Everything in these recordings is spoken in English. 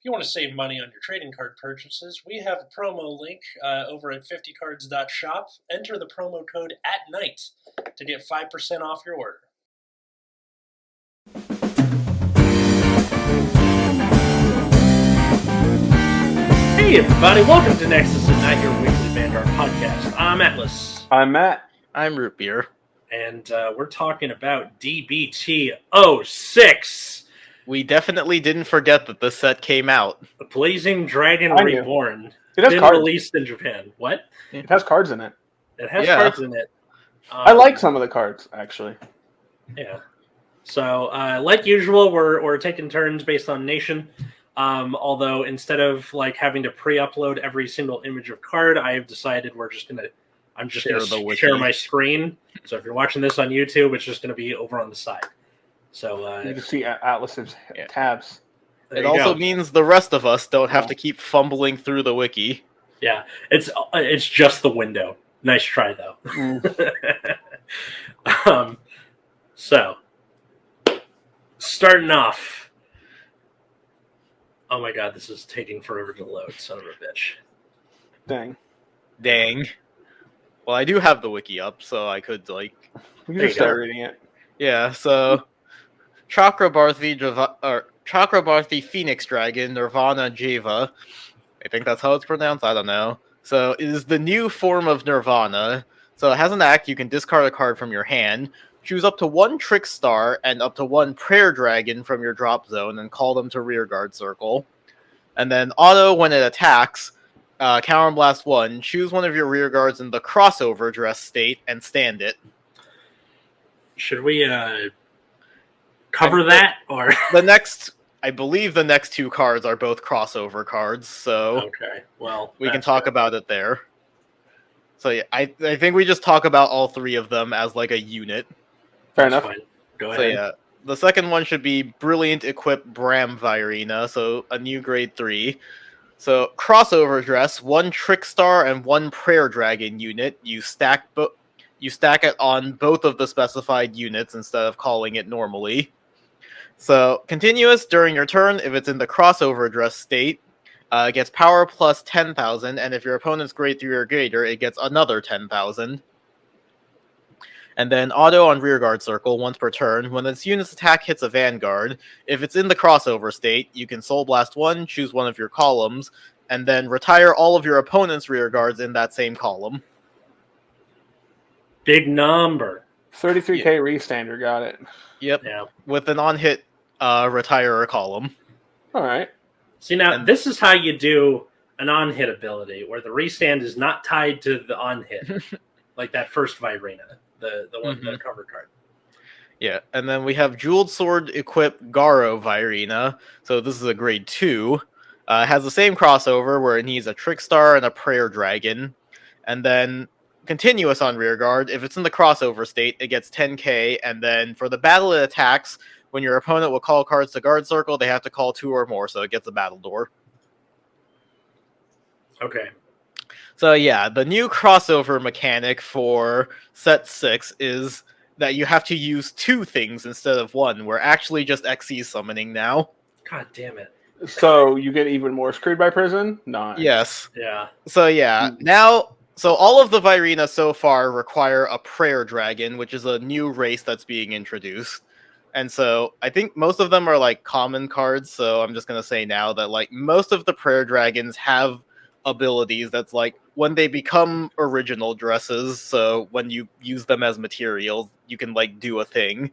you want to save money on your trading card purchases, we have a promo link over at 50cards.shop. Enter the promo code ATNIGHT to get 5% off your order. Hey everybody, welcome to Nexus at Night, your weekly Vanguard podcast. I'm Atlas. I'm Matt. I'm Root Beer. And we're talking about DBT06. We definitely didn't forget that this set came out. The Blazing Dragon Reborn. It has been cards. Released in Japan. What? It has cards in it. It has cards in it. I like some of the cards, actually. Yeah. So, like usual, we're taking turns based on nation. Although instead of like having to pre-upload every single image of card, I have decided I'm just gonna share my screen. So if you're watching this on YouTube, it's just gonna be over on the side. So you can see Atlas's tabs. It also means the rest of us don't have to keep fumbling through the wiki. Yeah, it's just the window. Nice try though. So starting off. Oh my god, this is taking forever to load, son of a bitch. Dang. Well, I do have the wiki up, so I could, like... We can just start reading it. Yeah, so... Chakrabarthi Phoenix Dragon, Nirvana Java. I think that's how it's pronounced, I don't know. So, it is the new form of Nirvana. So, it has an act, you can discard a card from your hand, choose up to one Trick Star and up to one Prayer Dragon from your drop zone and call them to Rearguard Circle. And then auto, when it attacks, Counterblast 1, choose one of your rearguards in the crossover dress state and stand it. Should we cover that? Or I believe the next two cards are both crossover cards, so okay. Well, we can talk about it there. So yeah, I think we just talk about all three of them as like a unit. Fair enough. Fine. Go ahead. So yeah, the second one should be Brilliant Equip Bram Virina, so a new grade 3. So crossover dress, one Trick Star and one Prayer Dragon unit. You stack it on both of the specified units instead of calling it normally. So continuous during your turn, if it's in the crossover dress state, it gets power plus 10,000, and if your opponent's grade 3 or greater, it gets another 10,000. And then auto on Rearguard Circle once per turn. When its unit's attack hits a Vanguard, if it's in the crossover state, you can Soul Blast 1, choose one of your columns, and then retire all of your opponent's rearguards in that same column. Big number. 33k restander, got it. Yep. Yeah. With an on-hit retire a column. All right. See, now, this is how you do an on-hit ability, where the restand is not tied to the on-hit, like that first Virina. The one, the cover card. Yeah, and then we have Jeweled Sword Equip Garo Virina. So this is a grade 2. It has the same crossover where it needs a Trick Star and a Prayer Dragon. And then continuous on Rearguard. If it's in the crossover state, it gets 10k. And then for the battle it attacks, when your opponent will call cards to Guard Circle, they have to call 2 or more, so it gets a Battle Door. Okay. So yeah, the new crossover mechanic for set 6 is that you have to use 2 things instead of 1. We're actually just XC summoning now. God damn it. So you get even more screwed by prison? Nice. Yes. Yeah. So yeah, so all of the Virina so far require a Prayer Dragon, which is a new race that's being introduced. And so I think most of them are like common cards, so I'm just going to say now that like most of the Prayer Dragons have abilities that's like when they become original dresses, so when you use them as materials, you can like do a thing.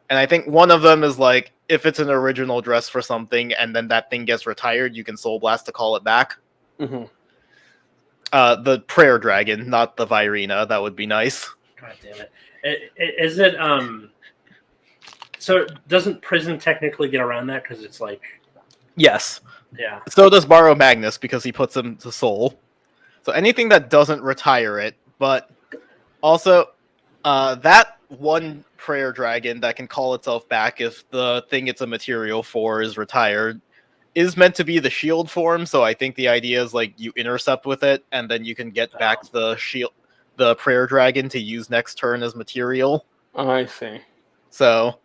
And I think one of them is like if it's an original dress for something and then that thing gets retired, you can Soul Blast to call it back. Mm-hmm. The Prayer Dragon, not the Virina. That would be nice. God damn it. Is it so doesn't prison technically get around that because it's like Yes. Yeah. So does Borrow Magnus because he puts him to soul. So anything that doesn't retire it, but also that one Prayer Dragon that can call itself back if the thing it's a material for is retired is meant to be the shield form. So I think the idea is like you intercept with it and then you can get back the Prayer Dragon to use next turn as material. Oh, I see. So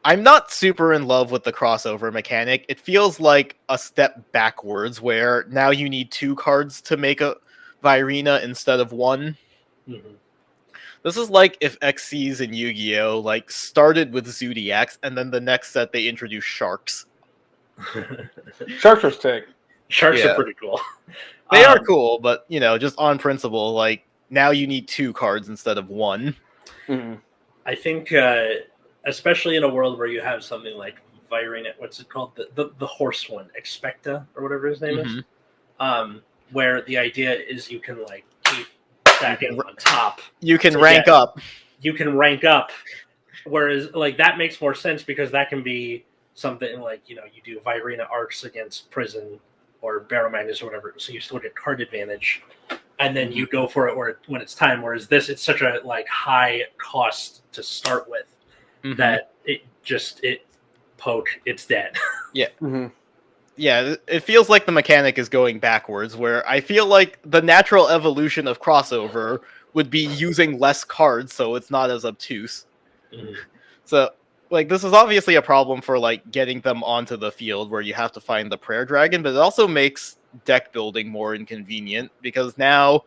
I'm not super in love with the crossover mechanic. It feels like a step backwards, where now you need 2 cards to make a Virina instead of 1. Mm-hmm. This is like if Xyz and Yu-Gi-Oh! Like started with Zodiacs, and then the next set they introduced Sharks. Sharks are sick. Sharks Yeah. are pretty cool. They are cool, but just on principle, like now you need 2 cards instead of 1. Mhm. I think, especially in a world where you have something like Virina, what's it called? The horse one, Expecta, or whatever his name is. Where the idea is you can like keep stacking on top. You can rank up. You can rank up. Whereas like that makes more sense because that can be something like, you do Virina arcs against Prison or Barrow Magnus or whatever, so you still get card advantage. And then you go for it when it's time. Whereas this, it's such a like high cost to start with that it's dead. Yeah. Mhm. Yeah, it feels like the mechanic is going backwards, where I feel like the natural evolution of crossover would be using less cards so it's not as obtuse. So, like, this is obviously a problem for, like, getting them onto the field where you have to find the Prayer Dragon, but it also makes deck building more inconvenient, because now,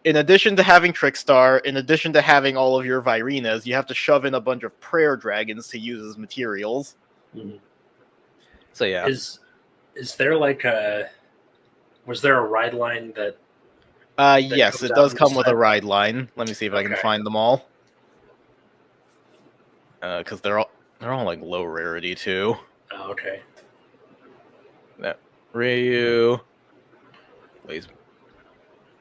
in addition to having Trickstar, in addition to having all of your Virinas, you have to shove in a bunch of Prayer Dragons to use as materials. So, yeah. Is there like was there a ride line that yes, it does come with a ride line. Let me see if I can find them all. Because they're all like low rarity too. Oh, okay. That Ryu. Blaze.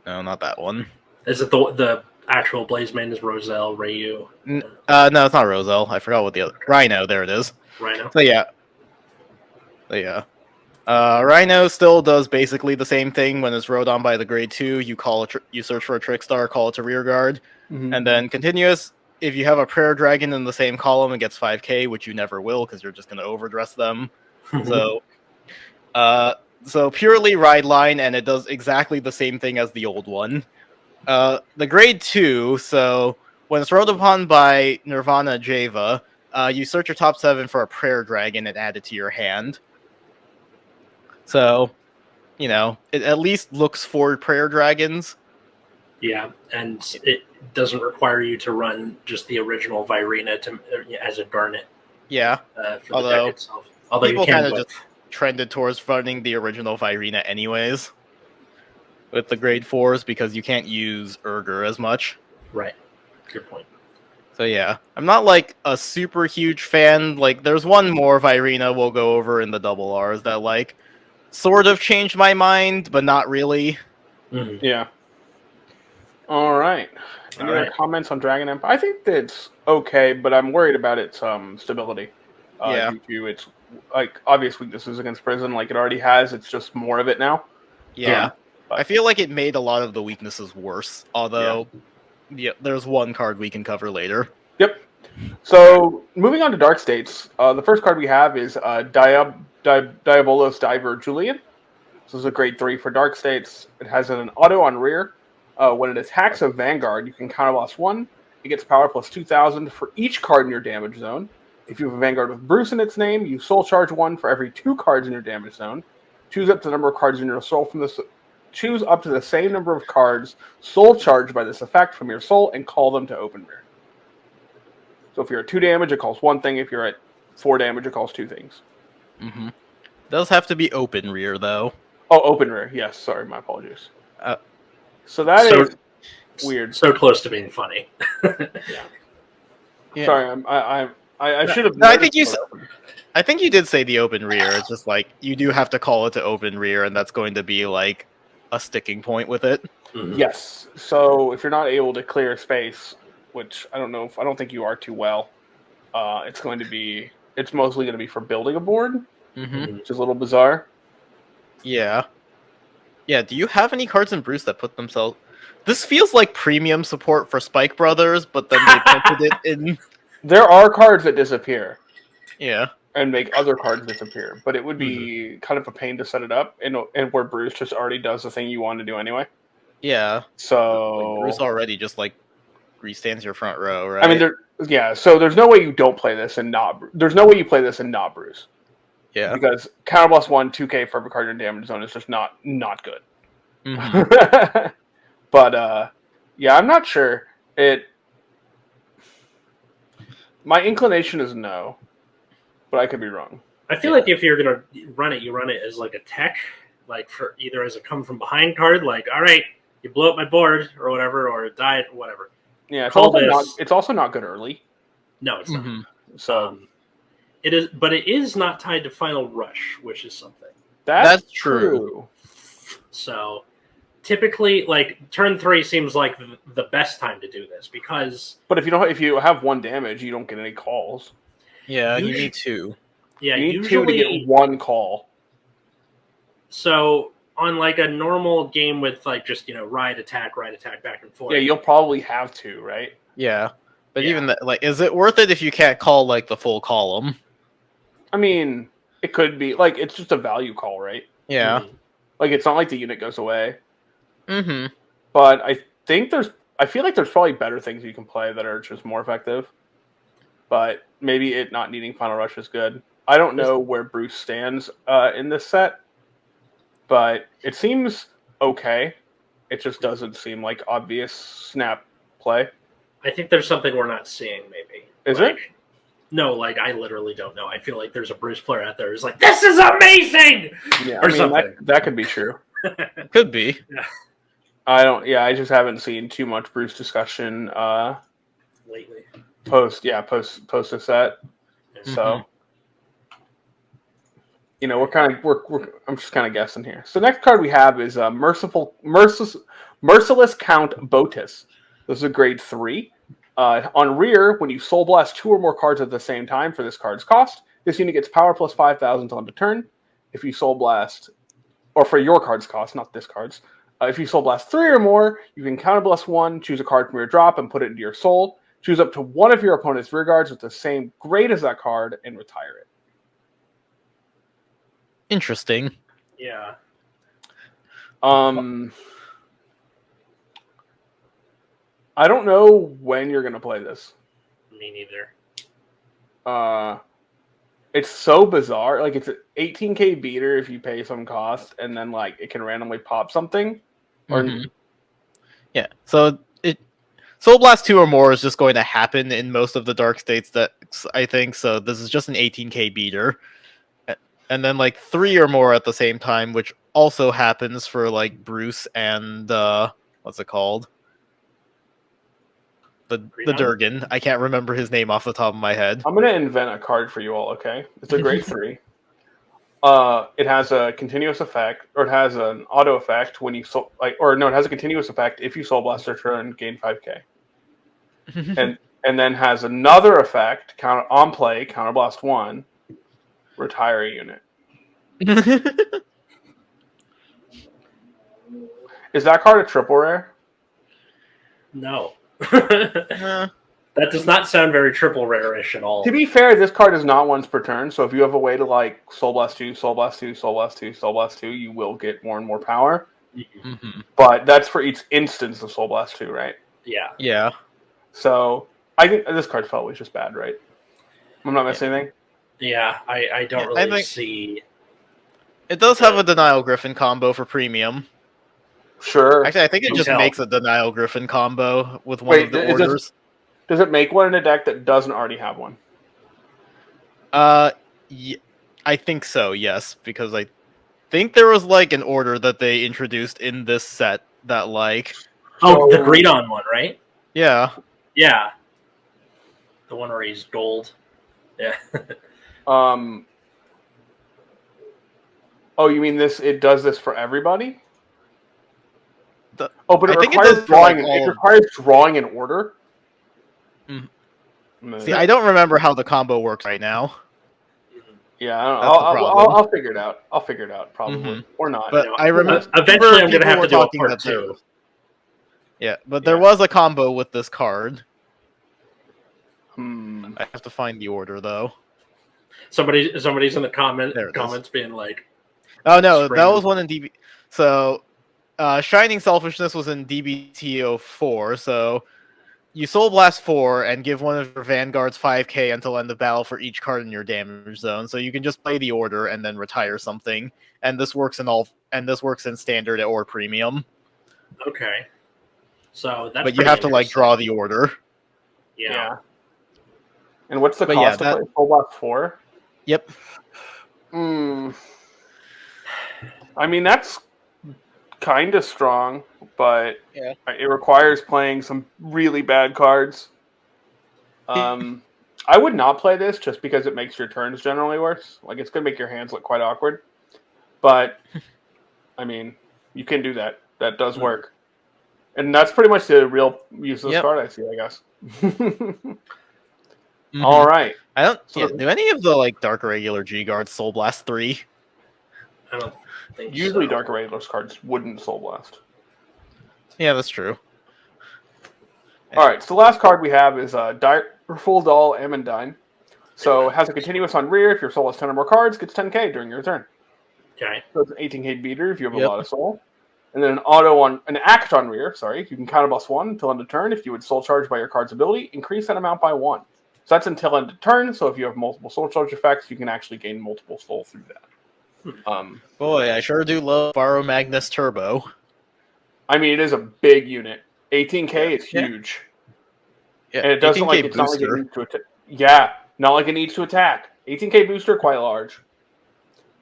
No, not that one. Is it the actual Blaze Man is Roselle, Ryu? No, it's not Roselle. I forgot what the other Rhino. There it is. Rhino. So yeah. Rhino still does basically the same thing. When it's rode on by the grade 2, you search for a Trickstar, call it to rear guard, and then continuous. If you have a Prayer Dragon in the same column, it gets 5k, which you never will because you're just going to overdress them. So purely ride line, and it does exactly the same thing as the old one. The grade 2, so when it's rode upon by Nirvana Java, you search your top 7 for a Prayer Dragon and add it to your hand. So, it at least looks for Prayer Dragons. Yeah, and it doesn't require you to run just the original Virina as a Garnet. Yeah, for the deck itself. Although people you can kind of just trended towards running the original Virina anyways with the grade 4s because you can't use Urger as much. Right. Good point. So yeah, I'm not like a super huge fan. Like, there's one more Virina we'll go over in the double Rs that like sort of changed my mind, but not really. Yeah. All right. Any other comments on Dragon Empire? I think that's okay, but I'm worried about its stability. Due to its like obvious weaknesses against Prison, like it already has. It's just more of it now. Yeah. I feel like it made a lot of the weaknesses worse. Although, there's one card we can cover later. Yep. So moving on to Dark States, the first card we have is Diabolos Diver Julian. This is a grade 3 for Dark States. It has an auto on rear. When it attacks a Vanguard, you can counterblast 1. It gets power plus 2,000 for each card in your damage zone. If you have a Vanguard with Bruce in its name, you soul charge 1 for every 2 cards in your damage zone. Choose up to the number of cards in your soul from this. Choose up to the same number of cards soul charged by this effect from your soul and call them to open rear. So if you're at 2 damage, it calls 1 thing. If you're at 4 damage, it calls 2 things. Does have to be open rear though. Oh, open rear. Yes, sorry, my apologies. So that is weird. So close to being funny. Yeah. Sorry, I should have. No, I think you did say the open rear. It's just like you do have to call it to open rear, and that's going to be like a sticking point with it. Yes. So if you're not able to clear space, which I don't think you are too well, it's mostly going to be for building a board, which is a little bizarre. Yeah. Yeah, do you have any cards in Bruce that put themselves... This feels like premium support for Spike Brothers, but then they printed it in... There are cards that disappear. Yeah. And make other cards disappear, but it would be kind of a pain to set it up, and where Bruce just already does the thing you want to do anyway. Yeah. So... Like, Bruce already just, like, restands your front row, right? I mean, Yeah, so there's no way you don't play this and not. There's no way you play this and not bruise. Yeah. Because counter +1, 2K for every card in damage zone is just not good. Mm-hmm. But yeah, I'm not sure. My inclination is no, but I could be wrong. I feel like if you're gonna run it, you run it as like a tech, like for either as a come from behind card, like all right, you blow up my board or whatever, or die, whatever. Yeah, Call it's also not good early. No, it's not. So it is, but it is not tied to Final Rush, which is something. That's true. So typically, like turn 3 seems like the best time to do this because. But if you have 1 damage, you don't get any calls. Yeah, you need 2. Yeah, you need usually 2 to get 1 call. So on like a normal game with like just ride attack back and forth. Yeah, you'll probably have 2, right? Yeah, but even that, like, is it worth it if you can't call like the full column? I mean, it could be like it's just a value call, right? Yeah. Mm-hmm. Like it's not like the unit goes away. Mm-hmm. But I feel like there's probably better things you can play that are just more effective. But maybe it not needing Final Rush is good. I don't know where Bruce stands in this set, but it seems okay. It just doesn't seem like obvious snap play. I think there's something we're not seeing, maybe. Is it? No, like I literally don't know. I feel like there's a Bruce player out there who's like, "This is amazing," Yeah, or something. That could be true. Could be. Yeah. I just haven't seen too much Bruce discussion Lately. post the set. So I'm just kind of guessing here. So the next card we have is Merciless Count Botus. This is a grade 3. On rear, when you Soul Blast 2 or more cards at the same time for this card's cost, this unit gets power plus 5,000 until end of turn. If you Soul Blast, or for your card's cost, not this card's, if you Soul Blast 3 or more, you can counter blast 1, choose a card from your drop, and put it into your soul. Choose up to one of your opponent's rear guards with the same grade as that card, and retire it. Interesting. Yeah. I don't know when you're going to play this. Me neither. It's so bizarre. Like, it's an 18k beater if you pay some cost, and then, like, it can randomly pop something. Yeah, so Soul Blast 2 or more is just going to happen in most of the Dark States, that I think, so this is just an 18k beater. And then, like, 3 or more at the same time, which also happens for, like, Bruce and, what's it called? The Durgan. I can't remember his name off the top of my head. I'm going to invent a card for you all, okay? It's a grade 3. It has a continuous effect, or it has an auto effect when you it has a continuous effect if you Soul Blast or turn, gain 5k. and then has another effect, on play, counter blast 1, retire a unit. Is that card a triple rare? No. That does not sound very triple rare-ish at all. To be fair, this card is not once per turn, so if you have a way to like Soul Blast 2, Soul Blast 2, Soul Blast 2, Soul Blast 2, you will get more and more power. But that's for each instance of Soul Blast 2, right? Yeah. Yeah. So I think this card's probably just bad, right? I'm not missing anything? Yeah, I don't really see... It does have a Denial Griffin combo for premium. Sure. Actually, I think it just makes a Denial Griffin combo with one of the orders. Does it make one in a deck that doesn't already have one? I think so, yes. Because I think there was, like, an order that they introduced in this set that, like... Oh, the Greedon one, right? Yeah. Yeah. The one where he's gold. Yeah. Oh, you mean this? It does this for everybody? But it requires drawing. It requires drawing an order. See, I don't remember how the combo works right now. Yeah, I'll figure it out. I'll figure it out, probably, or not. But I remember eventually I'm going to have to do a part 2. Yeah, but there was a combo with this card. I have to find the order though. Somebody's in the comments being like, "Oh no, that was one in DB." So, Shining Selfishness was in DBT04. So, You Soul Blast 4 and give one of your Vanguards 5k until end of battle for each card in your damage zone. So you can just play the order and then retire something. And this works in standard or premium. Okay. So that's But you pretty have to like interesting. draw the order. Yeah. And what's the But cost yeah, to play Soul Blast 4? Yep. I mean, that's kind of strong, but Yeah. it requires playing some really bad cards. I would not play this just because it makes your turns generally worse. Like, it's going to make your hands look quite awkward. But, I mean, you can do that. That does work. And that's pretty much the real use of this card, I see, I guess. All right. I don't. Do any of the like Dark Regular G Guards Soul Blast 3? I don't think Usually so. Dark Regulars cards wouldn't Soul Blast. Yeah, that's true. All right, so the last card we have is Direful Doll Amandine. So it has a continuous on rear. If your soul has 10 or more cards, gets 10k during your turn. Okay. So it's an 18k beater if you have a lot of soul. And then an act on rear, sorry. You can counterblast 1 until end of turn. If you would soul charge by your card's ability, increase that amount by 1. So that's until end of turn. So if you have multiple soul charge effects, you can actually gain multiple soul through that. Boy, I sure do love Borrow Magnus Turbo. I mean, it is a big unit. 18k is huge. Yeah, And it doesn't 18K like it's not like it booster. needs to attack. Yeah, not like it needs to attack. 18k booster, quite large.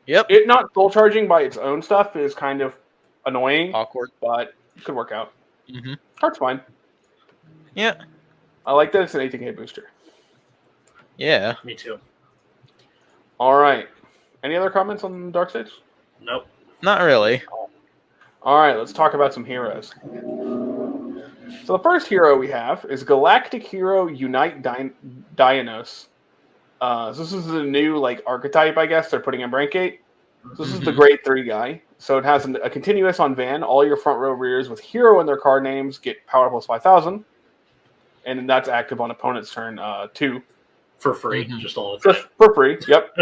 Yep. It not soul charging by its own stuff is kind of annoying, Awkward. but it could work out. Mm-hmm. Card's fine. Yeah. I like that it's an 18k booster. Yeah. Me too. All right. Any other comments on Dark States? Nope. Not really. All right, let's talk about some heroes. So the first hero we have is Galactic Hero Unite Dianos. So this is the new archetype, I guess, they're putting in Brankgate. So this is the grade 3 guy. So it has a continuous on Van. All your front row rears with hero in their card names get power plus 5,000. And that's active on opponent's turn 2. For free, just all the time. Just for free, yep.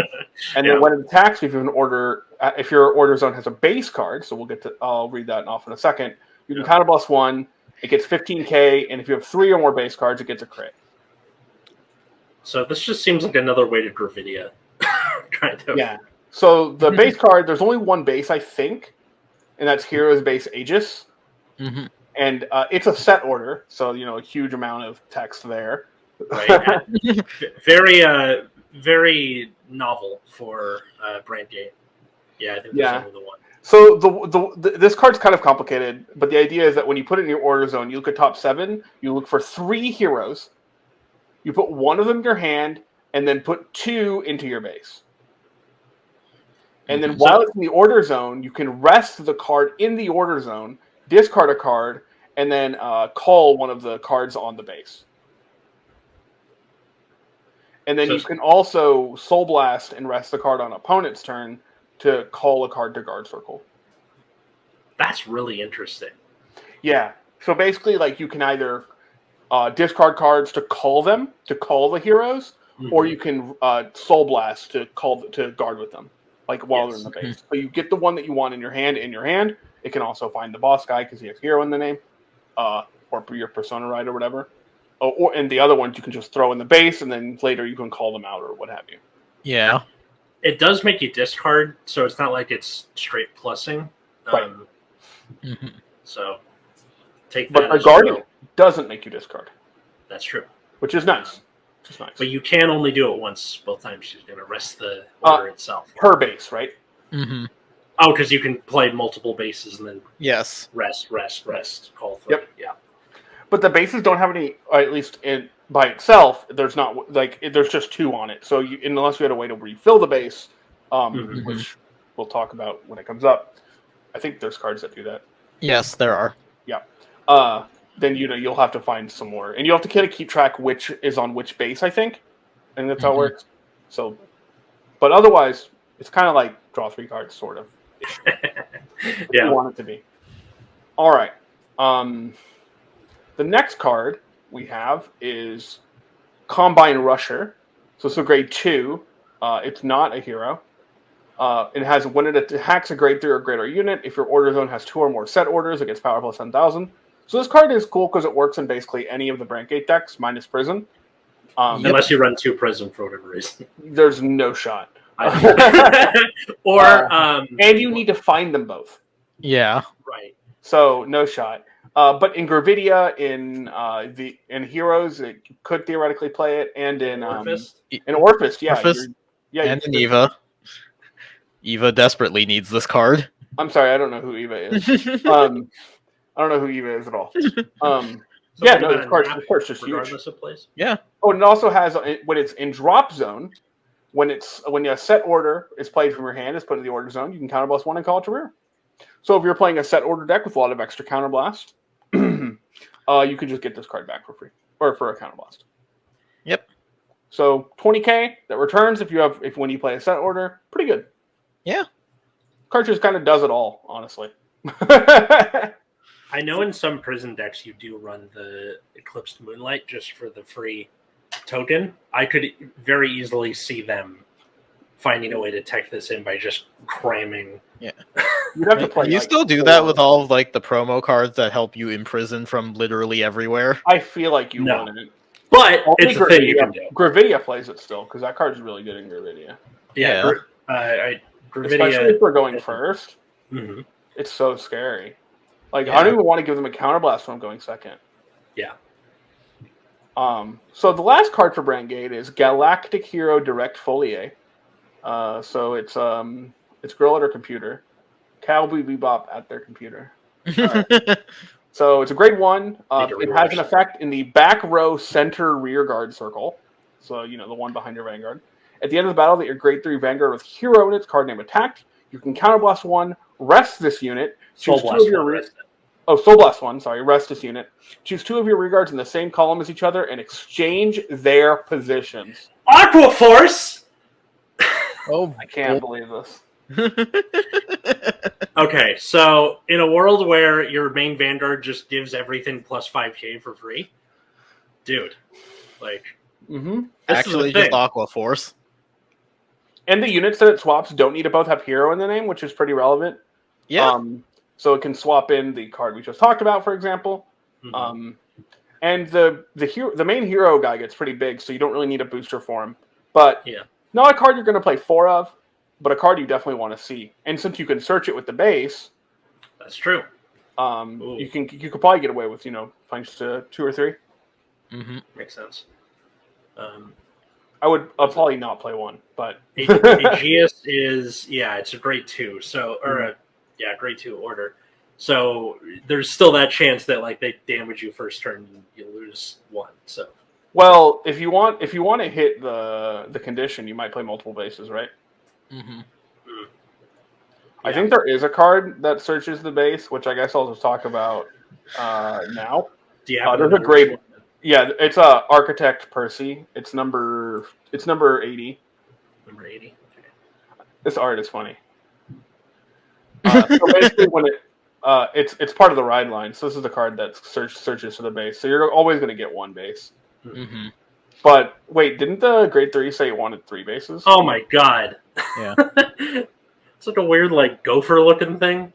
And then when it attacks, if you have an order, if your order zone has a base card, so I'll read that off in a second. You can counterblast 1. It gets 15k, and if you have 3 or more base cards, it gets a crit. So this just seems like another way to Gravidia, kind of. Yeah. So the base card, there's only one base, I think, and that's Hero's Base Aegis. Mm-hmm. And it's a set order, so a huge amount of text there. Right. Very, very novel for Brandgate. Yeah, I think that's only the one. So this card's kind of complicated, but the idea is that when you put it in your order zone, you look at top 7, you look for 3 heroes, you put 1 of them in your hand, and then put 2 into your base. And then while it's in the order zone, you can rest the card in the order zone, discard a card, and then call one of the cards on the base. And then you can also Soul Blast and rest the card on opponent's turn to call a card to guard circle. That's really interesting. Yeah. So basically, you can either discard cards to call the heroes, or you can Soul Blast to guard with them, while they're in the base. So you get the one that you want in your hand. It can also find the boss guy because he has hero in the name, or your Persona Ride or whatever. And the other ones you can just throw in the base, and then later you can call them out or what have you. Yeah. It does make you discard, so it's not like it's straight plussing. Right. So take that. But the Guardian doesn't make you discard. That's true. Which is nice. But you can only do it once. Both times she's going to rest the order itself. Per base, right? Mm-hmm. Oh, because you can play multiple bases and then rest, call through. Yep. Yeah. But the bases don't have any, or at least by itself, there's not there's just 2 on it. So unless you had a way to refill the base, which we'll talk about when it comes up, I think there's cards that do that. Yes, there are. Yeah. Then you'll have to find some more, and you have to kind of keep track which is on which base. I think, and that's how it works. So, but otherwise, it's kind of like draw 3 cards, sort of. Yeah. You want it to be. All right. The next card we have is Combine Rusher. So it's a grade 2. It's not a hero. It has when it attacks a grade 3 or greater unit, if your order zone has 2 or more set orders, it gets power plus 10,000. So this card is cool because it works in basically any of the Brandgate decks, minus Prison. Unless you run 2 Prism for whatever reason. There's no shot. Or and you need to find them both. Yeah. Right. So no shot. But in Gravidia, in Heroes, it could theoretically play it, and in Orphist? Orphist, yeah. Orphist? And in Eva. Eva desperately needs this card. I'm sorry, I don't know who Eva is. I don't know who Eva is at all. This card's just regardless huge. of place. Yeah. Oh, and it also has, when it's in drop zone, when a set order is played from your hand, is put in the order zone, you can counterblast 1 and call it to rear. So if you're playing a set order deck with a lot of extra counterblast, you could just get this card back for free, or for a counterblast. Yep. So 20k that returns if when you play a set order, pretty good. Yeah. Card just kind of does it all, honestly. I know in some Prison decks you do run the Eclipsed Moonlight just for the free token. I could very easily see them finding a way to tech this in by just cramming. Yeah. You'd have to play. You still do that with all of the promo cards that help you imprison from literally everywhere. I feel like you wouldn't. But it's a thing you can do. Gravidia plays it still, because that card's really good in Gravidia. Yeah. Gravidia, especially if we're going first. Mm-hmm. It's so scary. I don't even want to give them a counterblast when I'm going second. Yeah. So the last card for Brandgate is Galactic Hero Direct Folier. So it's Girl at her computer. Cowboy Bebop at their computer. Right. So it's a grade 1. It has an effect in the back row center rear guard circle. So, the one behind your Vanguard. At the end of the battle that your grade 3 Vanguard with Hero in its card name attacked, you can counterblast 1, rest this unit, choose 2 of your Soul Blast 1, sorry, rest this unit. Choose 2 of your rear guards in the same column as each other and exchange their positions. Aqua Force! Oh, I can't believe this. Okay, so in a world where your main Vanguard just gives everything plus 5k for free, dude, actually just Aqua Force. And the units that it swaps don't need to both have Hero in the name, which is pretty relevant. Yeah. So it can swap in the card we just talked about, for example. Mm-hmm. And the main hero guy gets pretty big, so you don't really need a booster for him. But not a card you're going to play 4 of, but a card you definitely want to see. And since you can search it with the base, that's true. You could probably get away with punch to 2 or 3. Mm-hmm. Makes sense. I'll probably not play 1, but Aegeus is it's a grade 2, so grade 2 order. So there's still that chance that they damage you first turn, you lose 1. So if you want to hit the condition, you might play multiple bases, right? Mm-hmm. I think there is a card that searches the base, which I guess I'll just talk about now. Do you have there's a grade? Yeah, it's Architect Percy. It's number 80. Number 80. Okay. This art is funny. So basically, when it's part of the ride line. So this is the card that searches for the base. So you're always going to get 1 base. Mm-hmm. But wait, didn't the grade 3 say it wanted 3 bases? Oh my god! Yeah, it's like a weird gopher looking thing.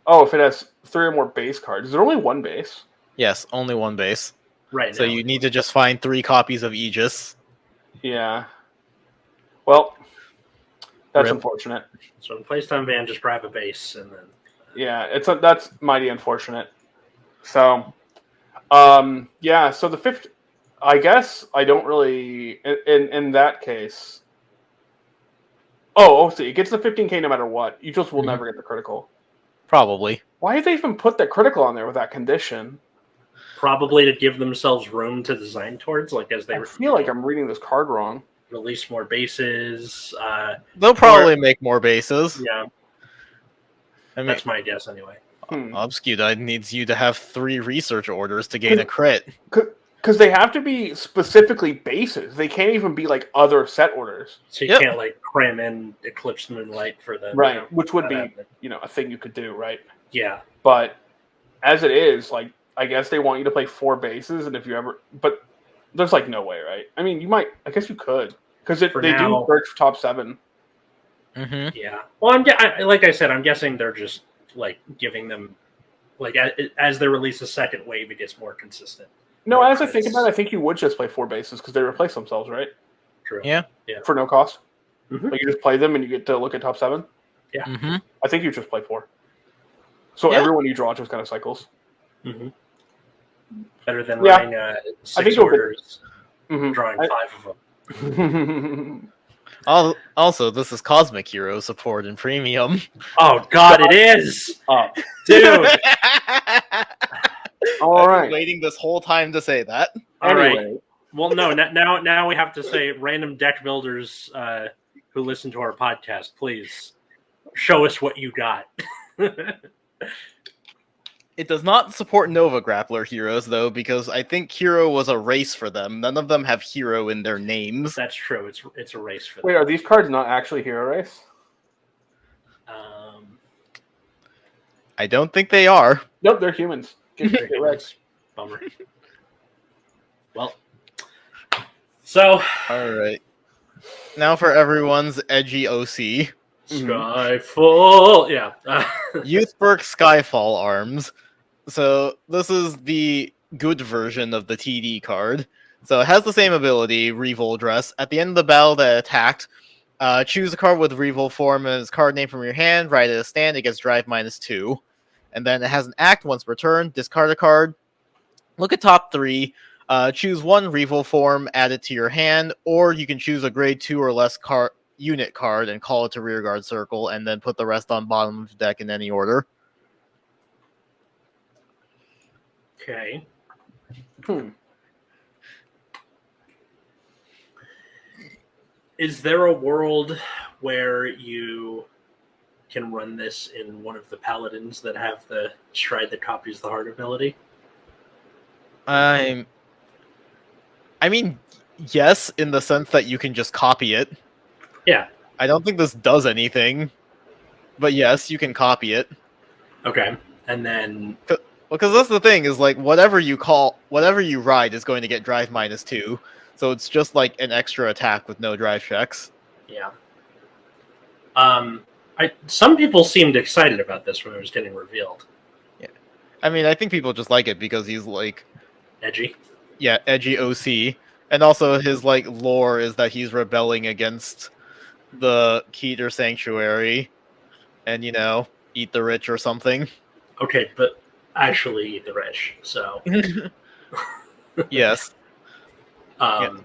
Oh, if it has 3 or more base cards, is there only 1 base? Yes, only 1 base. Right. So you need to just find 3 copies of Aegis. Yeah. Well, that's unfortunate. So in Playstime Van, just grab a base and then. Yeah, that's mighty unfortunate. So, so the 5th, I guess I don't really in that case. Oh, see, it gets the 15k no matter what. You just will never get the critical. Probably. Why did they even put the critical on there with that condition? Probably to give themselves room to design towards, as they. I feel like I'm reading this card wrong. Release more bases. They'll probably make more bases. Yeah. That's my guess anyway. Obscura needs you to have 3 research orders to gain a crit. Because they have to be specifically bases. They can't even be other set orders. So you can't cram in Eclipse Moonlight for them. Right, which would be a thing you could do, right? Yeah. But as it is, I guess they want you to play 4 bases, and if you ever... But there's no way, right? I mean, you might... I guess you could. Because they do search top 7. Mm-hmm. Yeah. Well, like I said, I'm guessing they're just giving them Like as they release a second wave, it gets more consistent. No, More as I think credits. about it, I think you would just play 4 bases because they replace themselves, right? True. Yeah. For no cost. Mhm. Like you just play them and you get to look at top 7. Mm-hmm. I think you just play 4. So Yeah. everyone you draw just kind of cycles. Mm-hmm. Better than Yeah. running I 6 think you'll orders, Mhm. drawing 5 of them. Also, this is Cosmic Hero support in premium. Oh God, it is, Up. dude. All I've right. been waiting this whole time to say that. All right. Anyway, Well, no. Now we have to say, random deck builders who listen to our podcast, please show us what you got. It does not support Nova Grappler heroes, though, because I think Hero was a race for them. None of them have Hero in their names. That's true. It's a race for them. wait, are these cards not actually Hero Race? I don't think they are. Nope, they're humans. Get wrecked. Bummer. Well, so Alright. Now for everyone's edgy OC. Skyfall. Yeah. Youthberg Skyfall arms. So this is the good version of the TD card. So it has the same ability, Revol Dress. At the end of the battle that attacked, choose a card with Revol form and its card name from your hand, write it as stand, it gets drive -2. And then it has an act once per turn, discard a card, look at top 3, choose one Revol form, add it to your hand, or you can choose a grade 2 or less unit card and call it to rearguard circle, and then put the rest on bottom of the deck in any order. Okay. Is there a world where you can run this in one of the paladins that have the stride that copies the heart ability? I mean, yes, in the sense that you can just copy it. Yeah. I don't think this does anything, but yes, you can copy it. Okay. And then Because that's the thing, is like whatever you ride is going to get drive -2. So it's just like an extra attack with no drive checks. yeah. Some people seemed excited about this when it was getting revealed. I mean, I think people just like it because he's like, Edgy. yeah, edgy OC. And also his like lore is that he's rebelling against the Keter Sanctuary and, you know, eat the rich or something. Okay, but actually eat the rich. So Yes. yeah.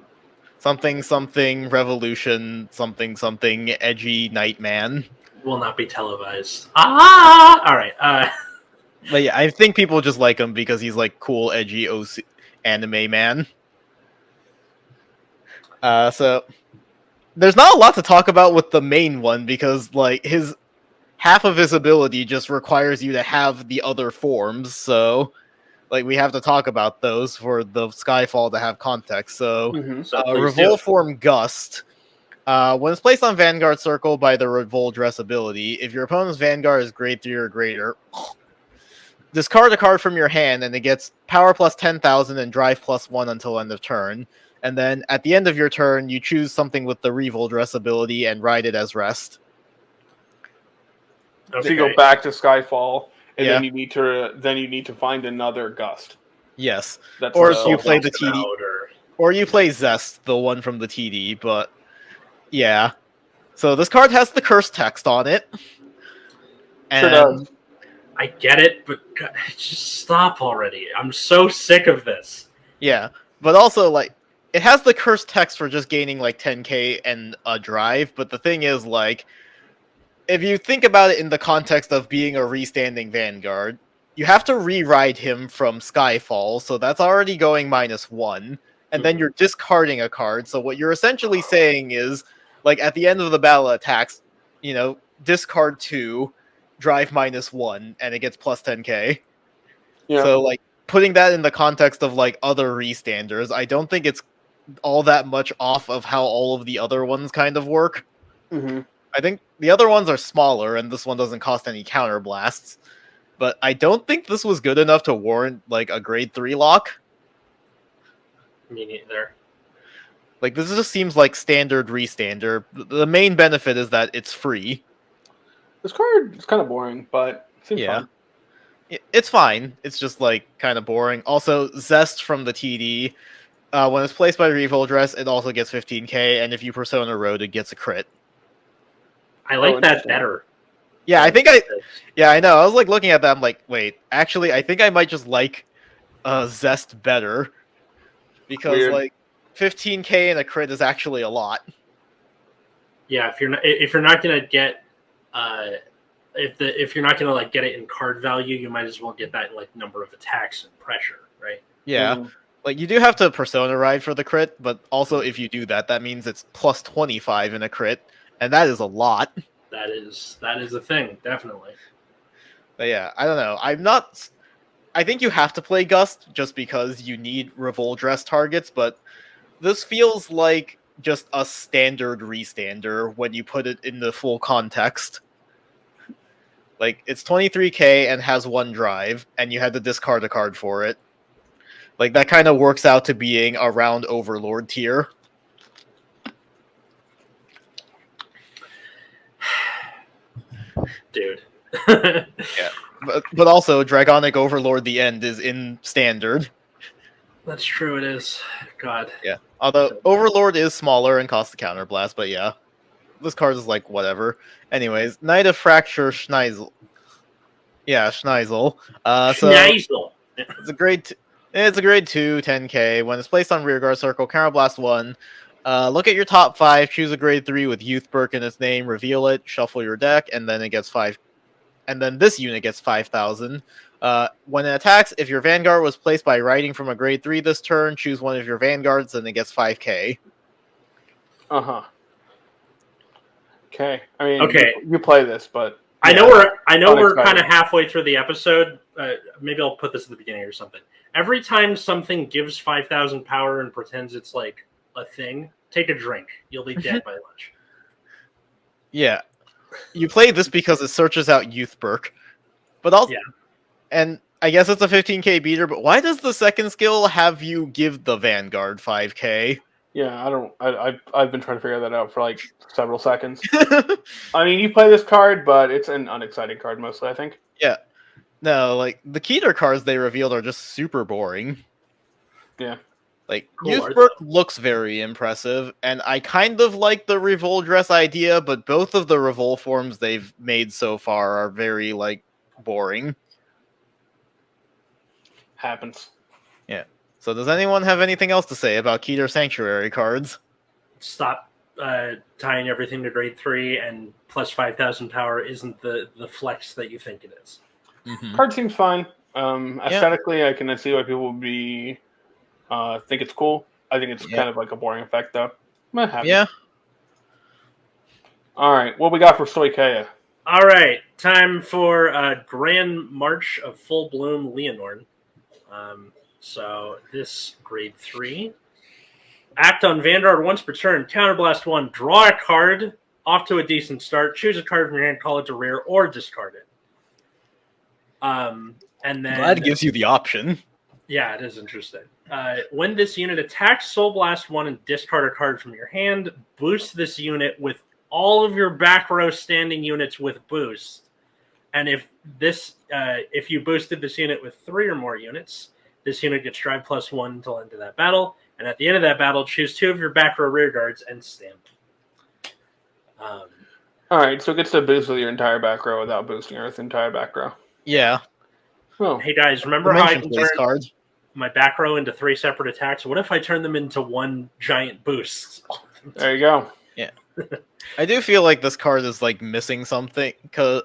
Something revolution, something edgy Nightman. Will not be televised. All right. But yeah, I think people just like him because he's like cool, edgy OC anime man. So there's not a lot to talk about with the main one because like half of his ability just requires you to have the other forms. So like we have to talk about those for the Skyfall to have context. So So please do. Revolt Form Gust. When it's placed on Vanguard Circle by the Revolt Dress ability, if your opponent's Vanguard is grade 3 or greater, discard a card from your hand and it gets power plus 10,000 and drive plus 1 until end of turn. And then at the end of your turn, you choose something with the Revolt Dress ability and ride it as rest. Okay. So you go back to Skyfall, and Yeah. then you need to find another Gust. Yes. That's Or the- you play the Talks TD. about, or- Or you play Zest, the one from the TD, but yeah. So this card has the curse text on it. Sure does. I get it, but God, just stop already. I'm so sick of this. Yeah, but also like it has the curse text for just gaining like 10k and a drive, but the thing is like if you think about it in the context of being a restanding Vanguard, you have to re-ride him from Skyfall, so that's already going -1, and then you're discarding a card. So what you're essentially saying is like at the end of the battle attacks, you know, discard 2, drive -1, and it gets plus 10k. Yeah. So like putting that in the context of like other restanders, I don't think it's all that much off of how all of the other ones kind of work. Mhm. I think the other ones are smaller, and this one doesn't cost any counter blasts. But I don't think this was good enough to warrant like a grade 3 lock. Me neither. Like this just seems like standard restander. The main benefit is that it's free. This card is kind of boring, but it seems Yeah. fun. it's fine. It's just like kind of boring. Also, Zest from the TD. When it's placed by Revolt Dress, it also gets 15k, and if you Persona Road, it gets a crit. I like that interesting. better. Yeah, Yeah, I know. I was like looking at that. I'm like, wait, actually, I think I might just like Zest better because Weird. like 15k and a crit is actually a lot. Yeah, if you're not gonna get if you're not gonna like get it in card value, you might as well get that in like number of attacks and pressure, right? Yeah. Mhm. Like, you do have to Persona Ride for the crit, but also if you do that, that means it's plus 25 in a crit, and that is a lot. That is a thing, definitely. But yeah, I don't know. I think you have to play Gust just because you need Revolt Dress targets, but this feels like just a standard restander when you put it in the full context. Like, it's 23k and has 1 drive, and you had to discard a card for it. Like, that kind of works out to being around Overlord tier. Dude. Yeah. But also, Dragonic Overlord the End is in standard. That's true, it is. God. Yeah. Although, Overlord is smaller and costs the counterblast, but yeah. This card is like, whatever. Anyways, Knight of Fracture Schneizel. Yeah, Schneizel. Schneizel. It's a grade 2, 10k. When it's placed on rearguard circle, counterblast 1. Look at your top 5, choose a grade 3 with Youth Burke in its name, reveal it, shuffle your deck, and then it gets 5. And then this unit gets 5,000. When it attacks, if your Vanguard was placed by writing from a grade 3 this turn, choose one of your Vanguards, and it gets 5k. Uh-huh. Okay. I mean, Okay. you play this, but I know we're Unexcited. kind of halfway through the episode. Maybe I'll put this at the beginning or something. Every time something gives 5,000 power and pretends it's like a thing, take a drink. You'll be dead by lunch. Yeah. You play this because it searches out Youth Burke. But also, Yeah. And I guess it's a 15k beater, but why does the second skill have you give the Vanguard 5k? yeah, I've been trying to figure that out for like several seconds. I mean, you play this card, but it's an unexciting card mostly, I think. Yeah. No, like, the Keter cards they revealed are just super boring. Yeah. Like, Cool Youth art, Burke looks very impressive, and I kind of like the Revolt Dress idea, but both of the Revolt forms they've made so far are very, like, boring. Happens. Yeah. So does anyone have anything else to say about Keter Sanctuary cards? Stop tying everything to grade 3, and plus 5,000 power isn't the flex that you think it is. Mm-hmm. Card seems fine. Aesthetically, I can see why people would be think it's cool. I think it's kind of like a boring effect, though. Yeah. All right, what we got for Stoikeia? All right, time for a Grand March of Full Bloom Leonorn. So this grade 3. Act on Vanguard once per turn. Counterblast 1. Draw a card. Off to a decent start. Choose a card from your hand, call it to rear, or discard it. And then Glad it gives you the option. Yeah, it is interesting. When this unit attacks Soul Blast 1 and discard a card from your hand, boost this unit with all of your back row standing units with boost. And if you boosted this unit with 3 or more units, this unit gets drive +1 until end of that battle. And at the end of that battle, choose 2 of your back row rear guards and stand them. All right, so it gets to boost with your entire back row without boosting Earth's entire back row. Yeah. Oh. Hey guys, remember how I can turn cards? my back row into 3 separate attacks? What if I turn them into 1 giant boost? There you go. Yeah. I do feel like this card is like missing something, because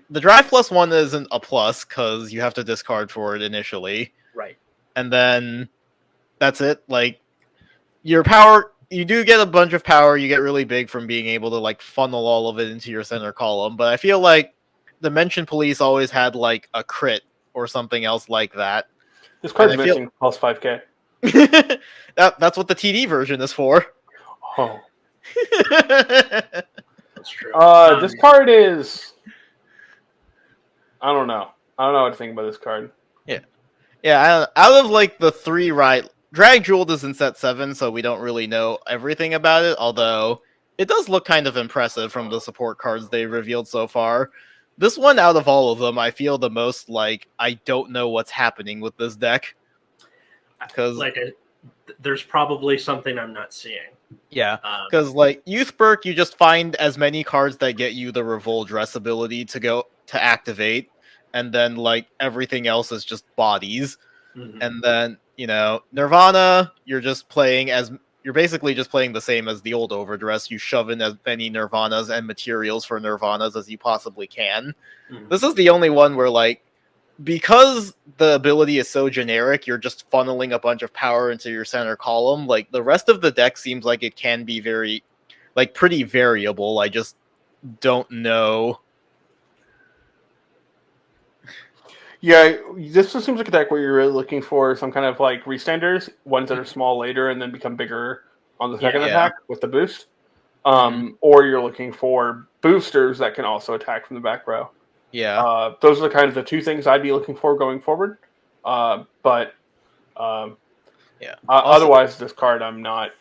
the drive +1 isn't a plus because you have to discard for it initially. Right. And then that's it. Like, your power, you do get a bunch of power. You get really big from being able to like funnel all of it into your center column. But I feel like Dimension Police always had like a crit or something else like that. This card's missing plus 5k. That's what the TD version is for. Oh. That's true. This card is... I don't know. I don't know what to think about this card. Yeah, out of like the 3 Drag Jeweled is in set 7, so we don't really know everything about it, although it does look kind of impressive from the support cards they revealed so far. This one out of all of them, I feel the most like I don't know what's happening with this deck. Because there's probably something I'm not seeing. Yeah, because like Youth Perk, you just find as many cards that get you the Revolt Dress ability to activate, and then like everything else is just bodies. And then Nirvana, you're basically just playing the same as the old Overdress. You shove in as many Nirvanas and materials for Nirvanas as you possibly can. This is the only one where like, because the ability is so generic, you're just funneling a bunch of power into your center column. Like, the rest of the deck seems like it can be very, like, pretty variable. I just don't know. Yeah, this just seems like a deck where you're really looking for some kind of, like, restanders, ones that are small later and then become bigger on the second attack with the boost. Or you're looking for boosters that can also attack from the back row. Yeah. Those are the kind of the two things I'd be looking for going forward. Otherwise, this card I'm not.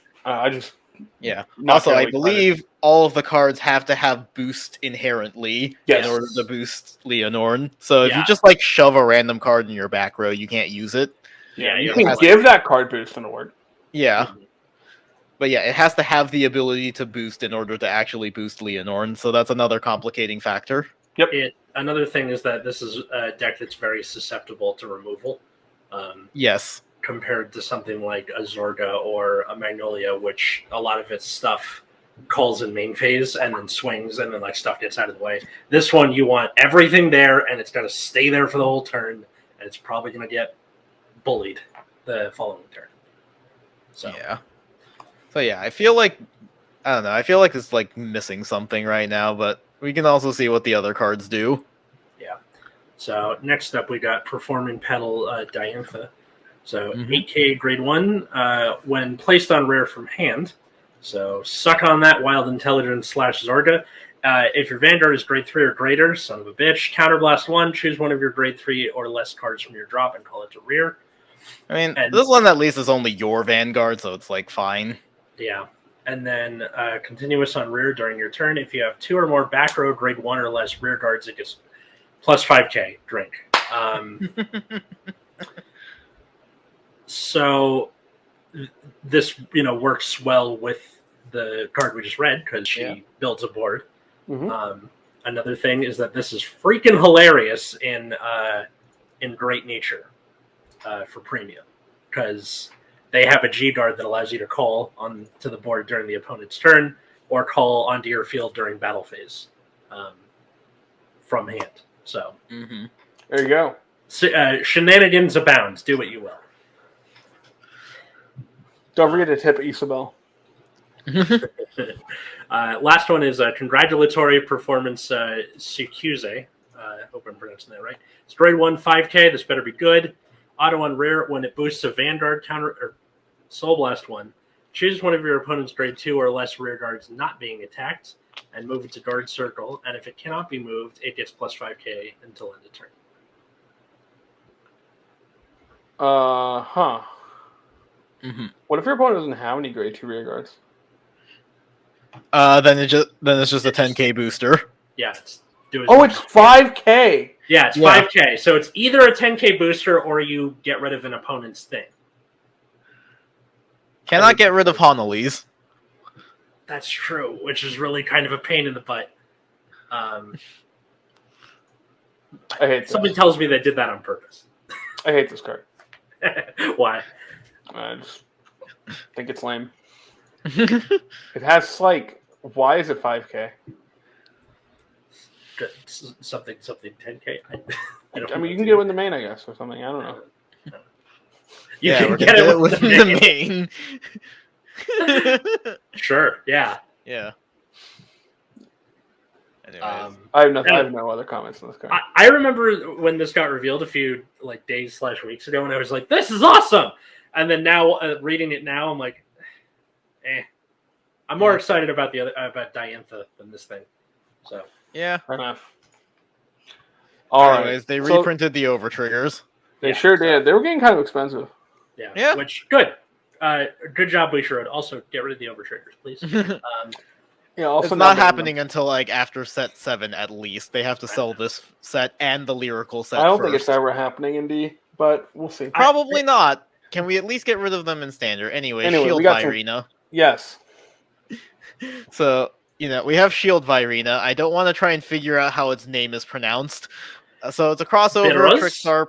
Yeah. Not Also, I really believe all of the cards have to have boost inherently in order to boost Leonorn. So if you just like shove a random card in your back row, you can't use it. Yeah, you can give that card boost in a word. Yeah. But yeah, it has to have the ability to boost in order to actually boost Leonorn. So that's another complicating factor. Yep. Another thing is that this is a deck that's very susceptible to removal. Yes. Compared to something like a Zorga or a Magnolia, which a lot of its stuff calls in main phase and then swings and then like stuff gets out of the way. This one, you want everything there and it's going to stay there for the whole turn and it's probably going to get bullied the following turn. So yeah, I feel like it's like missing something right now, but we can also see what the other cards do. Yeah. So next up, we got Performing Petal Diantha. So 8K grade 1 when placed on rare from hand. So suck on that Wild Intelligence / Zorga. If your Vanguard is grade 3 or greater, son of a bitch, Counterblast 1, choose one of your grade 3 or less cards from your drop and call it to rear. I mean, this one at least is only your Vanguard, so it's like fine. Yeah. And then continuous on rear during your turn. If you have 2 or more back row grade 1 or less rear guards, it gets plus 5K drink. So this, works well with the card we just read because she builds a board. Another thing is that this is freaking hilarious in Great Nature for premium because they have a G guard that allows you to call onto the board during the opponent's turn or call onto your field during battle phase from hand. So there you go. Shenanigans abound. Do what you will. Don't forget to tip Isabel. Last one is a congratulatory performance Sukuze. Hope I'm pronouncing that right. It's grade 1, 5K. This better be good. Auto on rare when it boosts a Vanguard counter or Soul Blast 1. Choose one of your opponent's grade 2 or less rear guards not being attacked and move it to guard circle. And if it cannot be moved, it gets plus 5K until end of turn. What if your opponent doesn't have any grade 2 rear guards? Then it's just a 10K booster. Yeah. It's 5K. Yeah, it's 5K. So it's either a 10K booster or you get rid of an opponent's thing. Cannot get rid of Honolese. That's true, which is really kind of a pain in the butt. I hate this. Something tells me they did that on purpose. I hate this card. Why? I just think it's lame. It has like, why is it 5K? Something 10K. I mean, you can get it in the main, I guess, or something. I don't know. You can get it with the main. Sure. Yeah. Yeah. Anyways. I have no other comments on this card. I remember when this got revealed a few days / weeks ago, and I was like, "This is awesome!" And then now, reading it now, I'm like, I'm more excited about about Diantha than this thing. So yeah, fair enough. Anyways, they reprinted the overtriggers. They sure did. They were getting kind of expensive. Yeah. Which good. Good job, Bleacher Road. Also, get rid of the overtriggers, please. Yeah, also It's not happening until like after set 7 at least. They have to sell this set and the lyrical set I don't first. think it's ever happening in D, but we'll see. Probably not. Can we at least get rid of them in standard? Anyway, Anyway, Shield we got some- Virina. Yes. So, we have Shield Virina. I don't want to try and figure out how its name is pronounced. So it's a crossover Beerus? Trickstar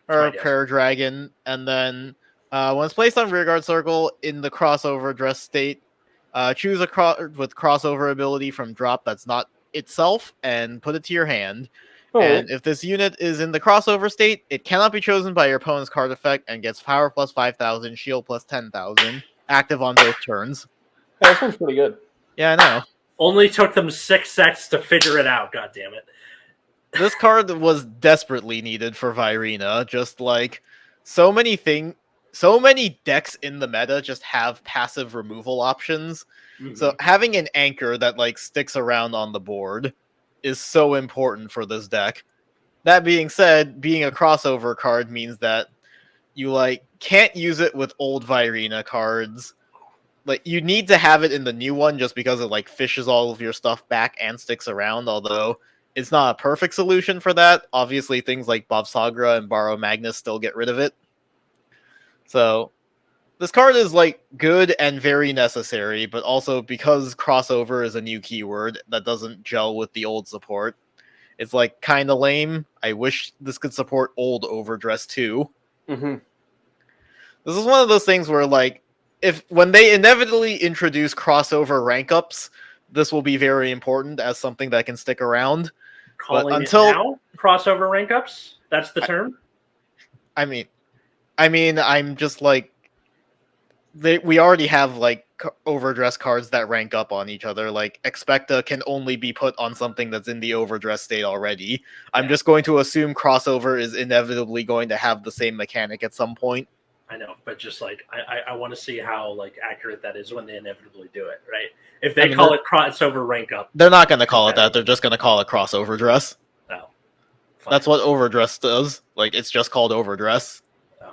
my guess. Prayer Dragon, and then when it's placed on rearguard circle in the crossover dress state, choose a with crossover ability from drop that's not itself and put it to your hand. And if this unit is in the crossover state, it cannot be chosen by your opponent's card effect and gets power plus 5,000, shield plus 10,000, active on both turns. Yeah, this one's pretty good. Yeah, I know. Only took them 6 sets to figure it out. God damn it! This card was desperately needed for Virina. Just like so many decks in the meta just have passive removal options. Mm-hmm. So having an anchor that like sticks around on the board is so important for this deck. That being said, being a crossover card means that you like can't use it with old Virina cards. Like you need to have it in the new one just because it like fishes all of your stuff back and sticks around, although it's not a perfect solution for that. Obviously things like Bobsagra and Borrow Magnus still get rid of it. So this card is like good and very necessary, but also because crossover is a new keyword that doesn't gel with the old support, it's like kind of lame. I wish this could support old Overdress too. Mm-hmm. This is one of those things where like when they inevitably introduce crossover rank ups, this will be very important as something that can stick around. Calling but until it now crossover rank ups. That's the term. I mean, I'm just like we already have like overdress cards that rank up on each other. Like Expecta can only be put on something that's in the overdress state already. I'm just going to assume crossover is inevitably going to have the same mechanic at some point. I know, but just like I want to see how like accurate that is when they inevitably do it, right? If they call it crossover rank up, they're not going to call it that. They're just going to call it crossover dress. No, that's what overdress does. Like it's just called overdress. Oh.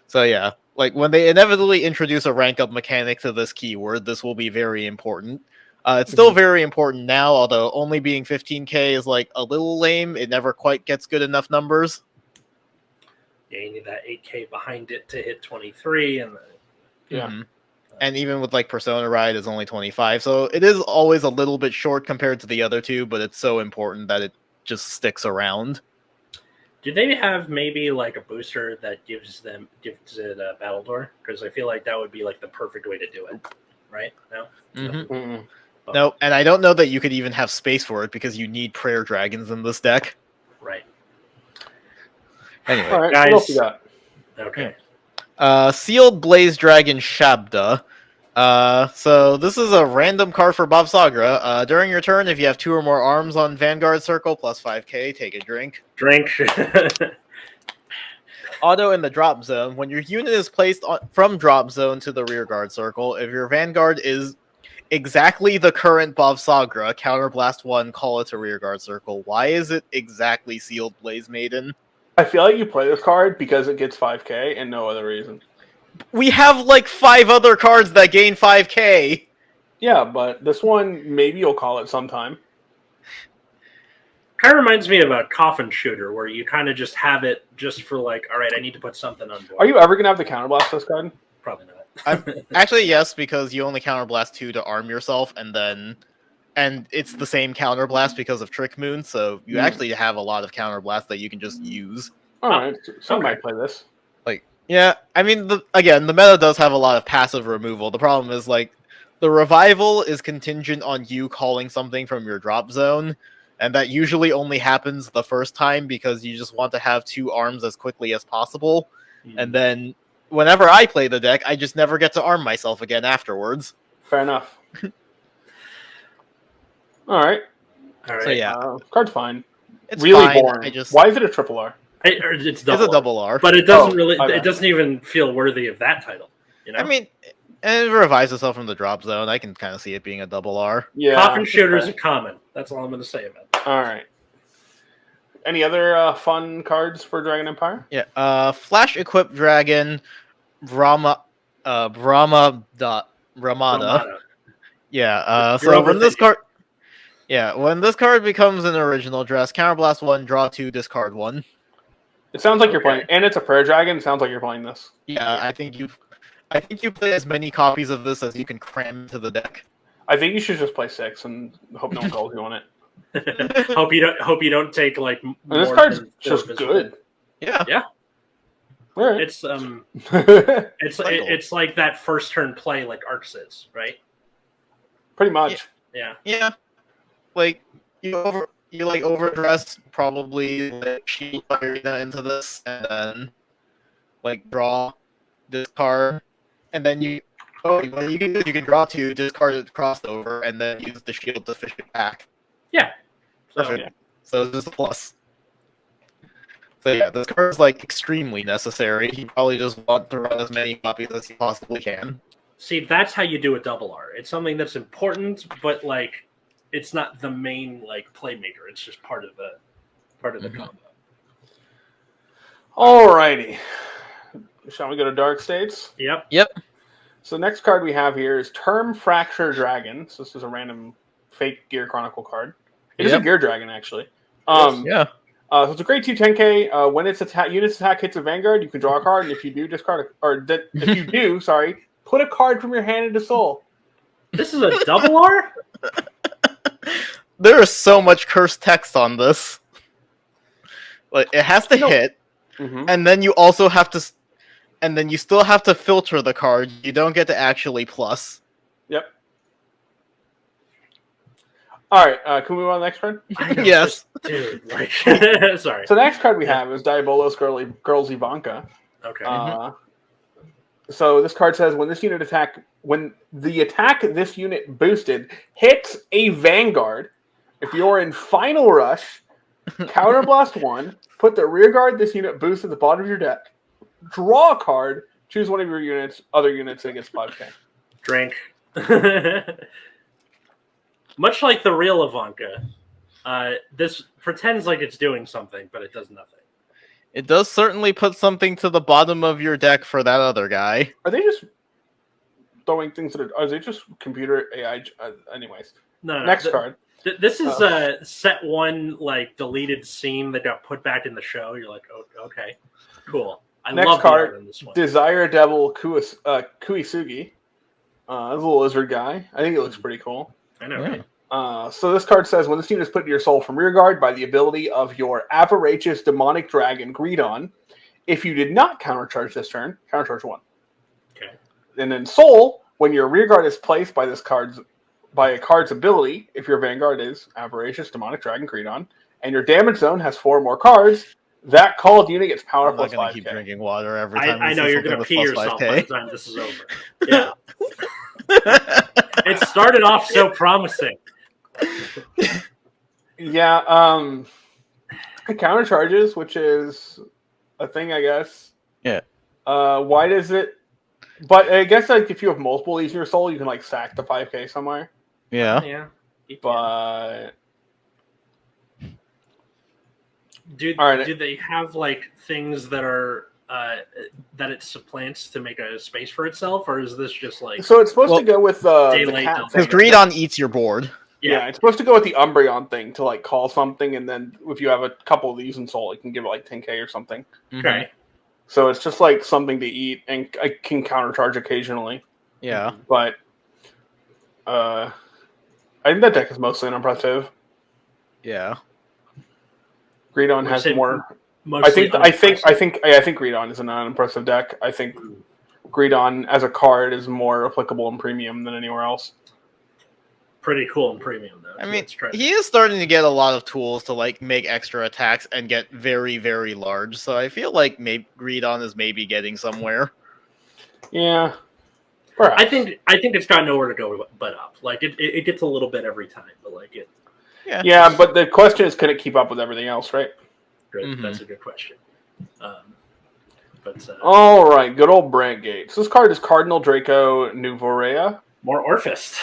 So yeah, like when they inevitably introduce a rank up mechanic to this keyword, this will be very important. It's still very important now, although only being 15k is like a little lame. It never quite gets good enough numbers. Yeah, you need that 8k behind it to hit 23, and and even with like Persona Ride is only 25, so it is always a little bit short compared to the other two, but it's so important that it just sticks around. Do they have maybe like a booster that gives it a battle door? Because I feel like that would be like the perfect way to do it, right? No. Mm-hmm. No, and I don't know that you could even have space for it because you need prayer dragons in this deck. Right. Anyway, all right, guys. what else we got? Okay. Sealed Blaze Dragon Shabda. So this is a random card for Bobsagra. During your turn, if you have 2 or more arms on Vanguard Circle, plus 5k, take a drink. Auto in the drop zone. When your unit is placed from drop zone to the rearguard circle, if your Vanguard is exactly the current Bobsagra, Counterblast 1, call it to rearguard circle. Why is it exactly Sealed Blaze Maiden? I feel like you play this card because it gets 5k and no other reason. We have like 5 other cards that gain 5k. Yeah, but this one, maybe you'll call it sometime. Kind of reminds me of a coffin shooter where you kind of just have it just for like, all right, I need to put something on board. Are you ever going to have the counterblast this card? Probably not. Actually, yes, because you only counterblast 2 to arm yourself, and it's the same counterblast because of Trick Moon, so you actually have a lot of counterblast that you can just use. Alright, some might play this. Yeah, I mean, the meta does have a lot of passive removal. The problem is, like, the revival is contingent on you calling something from your drop zone, and that usually only happens the first time because you just want to have 2 arms as quickly as possible, and then whenever I play the deck, I just never get to arm myself again afterwards. Fair enough. Alright. So yeah. Card's fine. It's really fine. boring. Why is it a triple R? It's a double R. But it doesn't it doesn't even feel worthy of that title. You know? I mean, and it revives itself from the drop zone. I can kind of see it being a double R. Yeah. Coffin shooters are common. That's all I'm going to say about it. Alright. Any other fun cards for Dragon Empire? Yeah. Flash Equipped Dragon Ramada. Yeah. You're So when this overthinking. card, when this card becomes an original dress, counterblast 1, draw 2, discard 1. It sounds like you're Okay. playing, and it's a prayer dragon. It sounds like you're playing this. Yeah, I think you play as many copies of this as you can cram into the deck. I think you should just play 6 and hope no one calls you on it. Hope you don't take like And more this card's than 4 just visible. good. Yeah. All right. It's Cycle. it's like that first turn play like Arcs is, right? Pretty much. Yeah. Yeah. Like you overdress probably like shield arena into this, and then like draw, discard, and then what you can do is you can draw 2, discard it crossed over, and then use the shield to fish it back. Yeah. So, Perfect. So it's just a plus. So yeah, this card is like extremely necessary. You probably just want to run as many copies as you possibly can. see, that's how you do a double R. It's something that's important, but like it's not the main like playmaker. It's just part of the combo. Alrighty. Shall we go to Dark States? Yep. So the next card we have here is Term Fracture Dragon. So this is a random fake Gear Chronicle card. It is a Gear Dragon, actually. Yeah. So it's a grade 2 10k. When its unit's attack hits a Vanguard, you can draw a card, and if you do, discard if you do, put a card from your hand into Soul. This is a double R? There is so much cursed text on this. Like it has to hit, and then you also have to, and then you still have to filter the card. You don't get to actually plus. Yep. All right, can we move on to the next card? Yes. Dude, like, sorry. So the next card we have is Diabolos Girls Ivanka. Okay. So this card says when the attack this unit boosted hits a Vanguard, if you're in Final Rush, counterblast 1, put the rear guard this unit boost at the bottom of your deck, draw a card, choose one of your other units, and it gets 5k. Drink. Much like the real Ivanka, this pretends like it's doing something, but it does nothing. It does certainly put something to the bottom of your deck for that other guy. Are they just throwing things that are they just computer AI? Anyways. No. Next card. This is a set 1 like deleted scene that got put back in the show. You're like, oh, okay, cool. I Next love card, the art in this one. Desire Devil Kuisugi. This little lizard guy. I think it looks pretty cool. I know, right? So this card says, when this unit is put to your soul from rear guard by the ability of your Avaricious Demonic Dragon Greedon, if you did not countercharge this turn, countercharge 1. Okay. And then soul, when your rear guard is placed by a card's ability, if your Vanguard is Avaricious Demonic Dragon Greedon, and your damage zone has 4 more cards, that called unit gets power I'm plus not gonna 5k. keep drinking water every time. I know you're going gonna to pee yourself by the 5K. time this is over. Yeah. It started off so promising. Yeah, it countercharges, which is a thing, I guess. Yeah. Why does it? But I guess like if you have multiple of these in your soul, you can like stack the 5k somewhere. Yeah. Yeah. But Do they have like things that are that it supplants to make a space for itself, or is this just like so it's supposed to go with the Daylight cat Delta. thing. Because Greedon eats your board. Yeah, it's supposed to go with the Umbreon thing to like call something, and then if you have a couple of these in soul, it can give it like 10k or something. Okay. So it's just like something to eat, and I can countercharge occasionally. Yeah. But I think that deck is mostly unimpressive. Yeah. Greedon Would has say more. mostly I think Greedon is an unimpressive deck. I think Greedon as a card is more applicable in premium than anywhere else. pretty cool in premium though. I so mean, let's try he is starting to get a lot of tools to like make extra attacks and get very, very large. So I feel like maybe Greedon is maybe getting somewhere. Yeah, perhaps. I think it's got nowhere to go but up. Like it gets a little bit every time, but like it. Yeah, but the question is, can it keep up with everything else, right? Good. Mhm. That's a good question. All right, good old Brant Gates. This card is Cardinal Draco Nuvorea. More Orphist.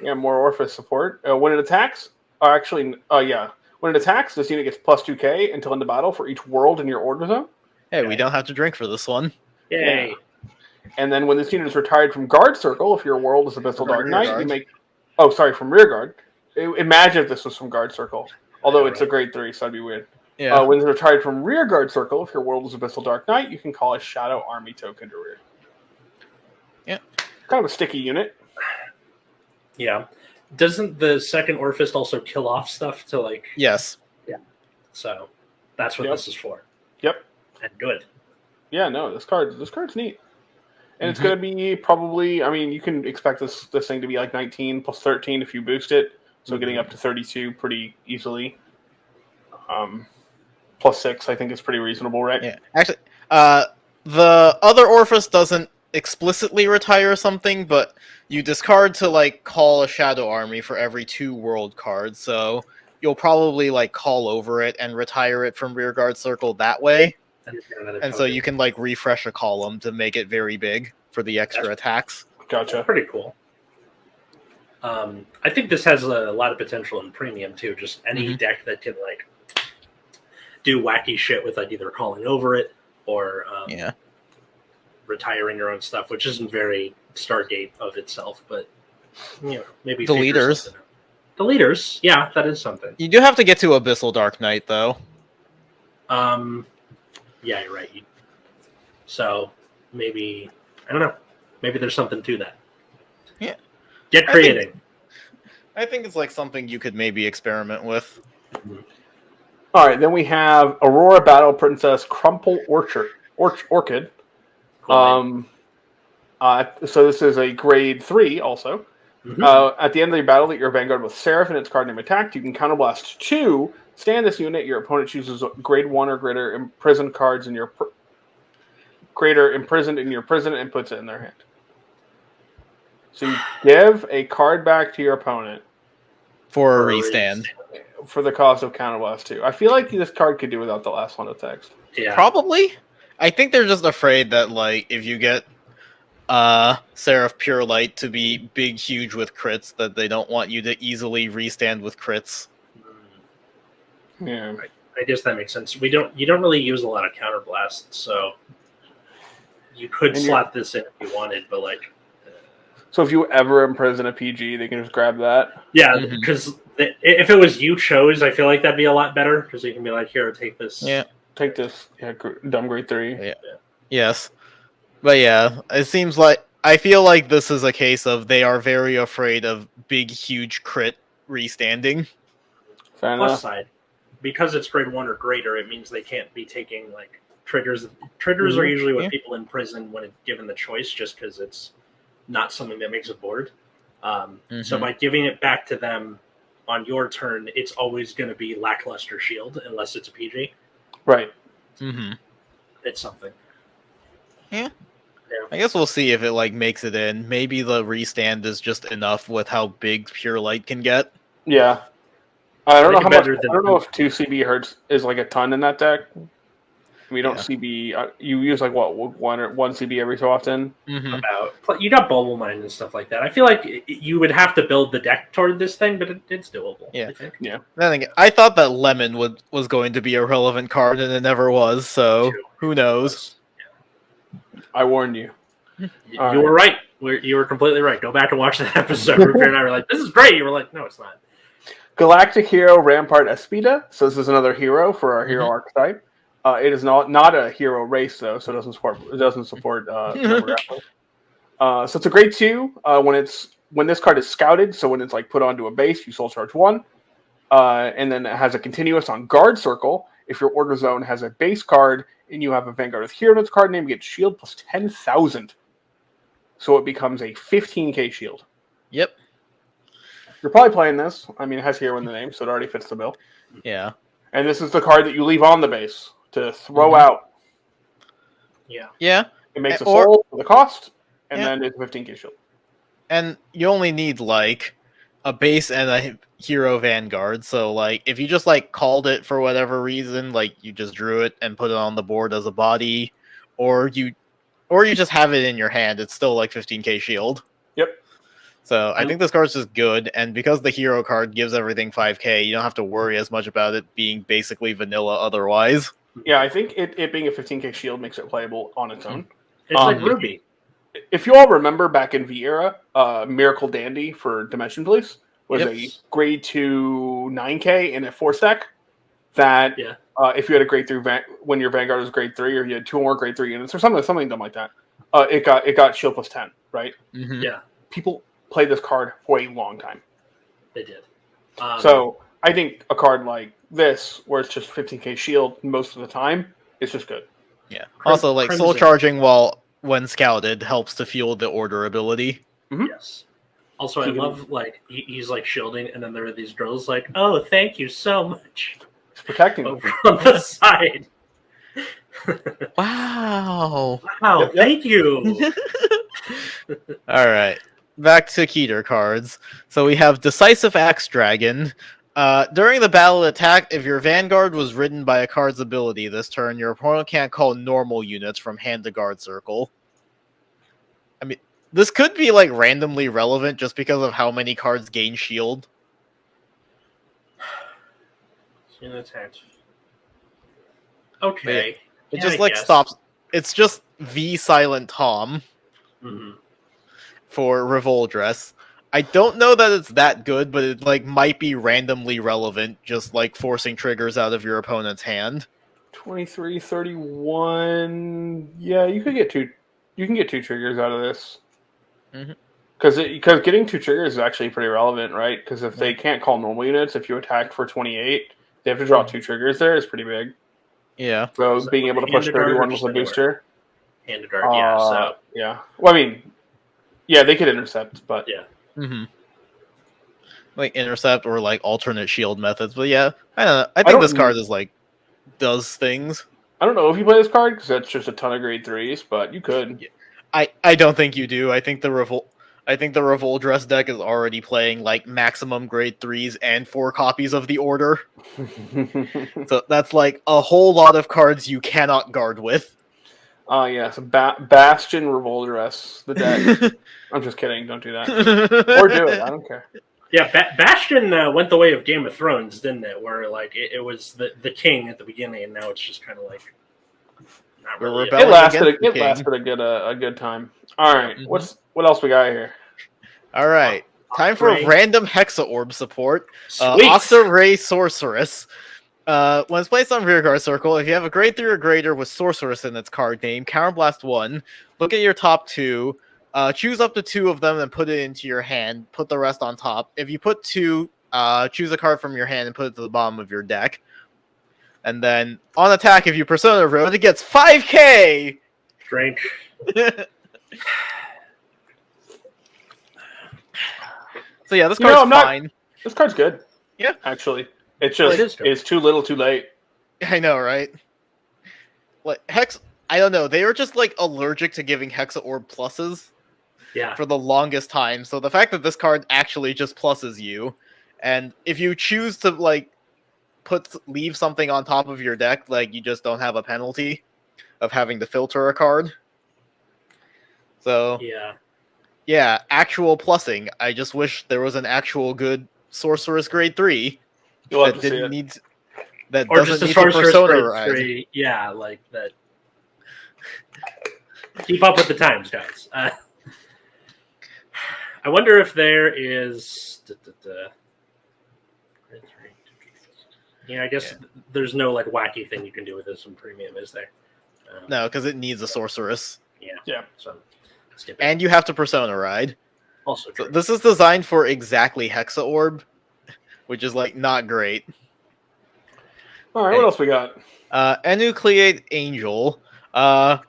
Yeah, more Orphis support. When it attacks, when it attacks, this unit gets plus 2k until end of battle for each world in your order zone. Hey, we don't have to drink for this one. Yay! And then when this unit is retired from guard circle, if your world is Abyssal Dark Knight, you may Oh, sorry, from rear guard. Imagine if this was from guard circle. Although it's a grade 3, so that'd be weird. Yeah. When it's retired from rear guard circle, if your world is Abyssal Dark Knight, you can call a Shadow Army token to rear. Yeah. Kind of a sticky unit. Yeah. Doesn't the second Orphist also kill off stuff to like? Yes. Yeah. So that's what this is for. Yep. And good. Yeah, no, this card's neat. And it's going to be probably, I mean, you can expect this thing to be like 19 plus 13 if you boost it. So getting up to 32 pretty easily. Plus 6, I think, is pretty reasonable, right? Yeah. Actually, the other Orphis doesn't explicitly retire something, but you discard to like call a Shadow Army for every 2 world cards. So you'll probably like call over it and retire it from rear guard circle that way. And so you can like refresh a column to make it very big for the extra attacks. Gotcha. Pretty cool. I think this has a lot of potential in premium too. Just any deck that can like do wacky shit with like either calling over it or retiring your own stuff, which isn't very Stargate of itself, but you know, maybe Deleters. Deleters, yeah, that is something. You do have to get to Abyssal Dark Knight though. Yeah, you're right. So maybe I don't know. Maybe there's something to that. Yeah. Get creating. I think it's like something you could maybe experiment with. All right, then we have Aurora Battle Princess Crumple Orchid. Cool. So this is a grade 3 also. At the end of the battle that your Vanguard with Seraph and its card name attacked, you can counterblast 2. Stand this unit. Your opponent chooses grade 1 or greater imprisoned cards in your imprisoned in your prison and puts it in their hand. So you give a card back to your opponent For a restand. For the cost of counterblast 2. I feel like this card could do without the last one of text. Yeah. Probably. I think they're just afraid that like if you get Seraph Pure Light to be big, huge with crits, that they don't want you to easily restand with crits. Yeah, I guess that makes sense. You don't really use a lot of counterblasts, so you could slot this in if you wanted, but like. So if you ever imprison a PG, they can just grab that. Yeah, because if it was you chose, I feel like that'd be a lot better because you can be like, here, take this. Yeah, take this. Yeah, dumb grade 3. Yeah. Yes, but yeah, it seems like I feel like this is a case of they are very afraid of big, huge crit restanding. Fair enough. Plus side, because it's grade 1 or greater, it means they can't be taking like triggers. Triggers are usually what people in prison when given the choice, just because it's not something that makes a board. So by giving it back to them on your turn, it's always going to be lackluster shield unless it's a PG. Right. It's something. Yeah. I guess we'll see if it like makes it in. Maybe the restand is just enough with how big Pure Light can get. Yeah. I don't know how much. I than- don't know if 2 CB hurts is like a ton in that deck. We don't CB. You use like what one CB every so often. You got Bubble Mine and stuff like that. I feel like you would have to build the deck toward this thing, but it's doable. Yeah. I think. Yeah. Then again, I thought that Lemon was going to be a relevant card, and it never was. So who knows? I warned you. You were right. You were completely right. Go back and watch that episode. Rupert and I were like, "This is great." You were like, "No, it's not." Galactic hero Rampart Espida. So this is another hero for our hero archetype. It is not a hero race though, so it doesn't support demographics. So it's a grade 2. When this card is scouted, so when it's like put onto a base, you soul charge 1, and then it has a continuous on guard circle. If your order zone has a base card and you have a Vanguard with hero in its card name, you get shield plus 10,000. So it becomes a 15k shield. Yep. You're probably playing this. I mean, it has hero in the name, so it already fits the bill. Yeah. And this is the card that you leave on the base to throw out. Yeah. Yeah. It makes a soul for the cost, and then it's a 15k shield. And you only need like a base and a hero Vanguard. So like if you just like called it for whatever reason, like you just drew it and put it on the board as a body, or you just have it in your hand, it's still like 15k shield. Yep. So I think this card's just good, and because the hero card gives everything 5k, you don't have to worry as much about it being basically vanilla otherwise. Yeah, I think it being a 15k shield makes it playable on its own. It's like Ruby. if you all remember back in V era, Miracle Dandy for Dimension Police was a grade 2 9K in a 4-stack. That if you had a grade 3 when your Vanguard was grade 3, or you had 2 or more grade 3 units, or something dumb like that, it got shield plus 10, right? Mm-hmm. Yeah, people played this card for a long time. they did. So I think a card like this, where it's just 15k shield most of the time, is just good. Yeah. Also, like soul charging when scouted helps to fuel the order ability. Mm-hmm. Yes. Also, I love like he's like shielding, and then there are these girls like, "Oh, thank you so much." It's protecting over on the side. Wow! Wow! Thank you. All right, back to Keter cards. So we have Decisive Axe Dragon. During the battle attack, if your Vanguard was ridden by a card's ability this turn, your opponent can't call normal units from hand to guard circle. I mean, this could be like randomly relevant just because of how many cards gain shield. Okay. It just like stops. It's just V Silent Tom for Revoldress. I don't know that it's that good, but it like might be randomly relevant, just like forcing triggers out of your opponent's hand. 23, 31. Yeah, you could get two. You can get 2 triggers out of this. Because getting 2 triggers is actually pretty relevant, right? Because if they can't call normal units, if you attack for 28, they have to draw 2 triggers there. It's pretty big. Yeah. So being able to push 31 with a booster. Hand to guard, yeah. So yeah. Well, I mean, yeah, they could intercept, but yeah. Like intercept or like alternate shield methods, but yeah, I don't know. I think this card is like does things. I don't know if you play this card because that's just a ton of grade 3s, but you could. Yeah. I don't think you do. I think the Revoldress deck is already playing like maximum grade 3s and 4 copies of the order. So that's like a whole lot of cards you cannot guard with. Yeah, so Bastion Revoldress, the deck. I'm just kidding, don't do that. Or do it, I don't care. Yeah, Bastion went the way of Game of Thrones, didn't it? Where like it was the king at the beginning, and now it's just kind of like not really. It lasted a good time. All right, what else we got here? All right, time for random Hexa Orb support. Sweet. Octa Ray Sorceress. When it's placed on rearguard circle, if you have a grade 3 or greater with Sorceress in its card name, counterblast 1. Look at your top 2. Choose up to 2 of them and put it into your hand. Put the rest on top. If you put 2, choose a card from your hand and put it to the bottom of your deck. And then on attack, if you Persona Road, it gets 5k! Drink. So yeah, this card's fine. This card's good. Yeah. Actually. It's just it's too little too late. I know, right? Like Hex, I don't know. They were just like allergic to giving Hexa Orb pluses. Yeah. For the longest time. So the fact that this card actually just pluses you, and if you choose to like leave something on top of your deck, like you just don't have a penalty of having to filter a card. So yeah, actual plussing. I just wish there was an actual good Sorceress grade 3 that didn't need that or doesn't just need to Persona Ride. Yeah, like that. Keep up with the times, guys. I wonder if there is. Yeah, I guess there's no like wacky thing you can do with this in premium, is there? No, because it needs a Sorceress. Yeah. So, and you have to Persona Ride. Also true. So this is designed for exactly Hexa Orb, which is like not great. All right, what else we got? Nucleate Angel.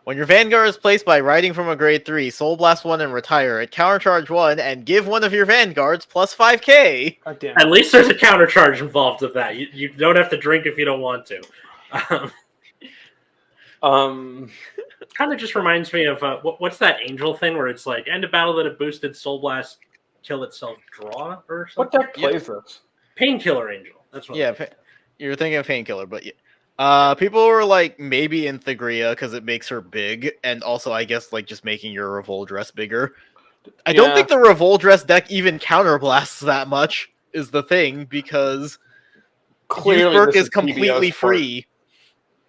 When your Vanguard is placed by riding from a grade 3, Soul Blast 1 and retire it, countercharge 1, and give one of your Vanguards plus 5k. God damn it. At least there's a countercharge involved with that. You don't have to drink if you don't want to. Kind of just reminds me of what's that Angel thing where it's like end of battle that a boosted Soul Blast kill itself draw or something? What deck plays this? Painkiller Angel. That's what. Yeah, you're thinking of Painkiller, but yeah. People were like maybe in Thegria because it makes her big, and also I guess like just making your Revoldress bigger. I don't think the Revoldress deck even counterblasts that much is the thing because Clearly Youthwork is completely free.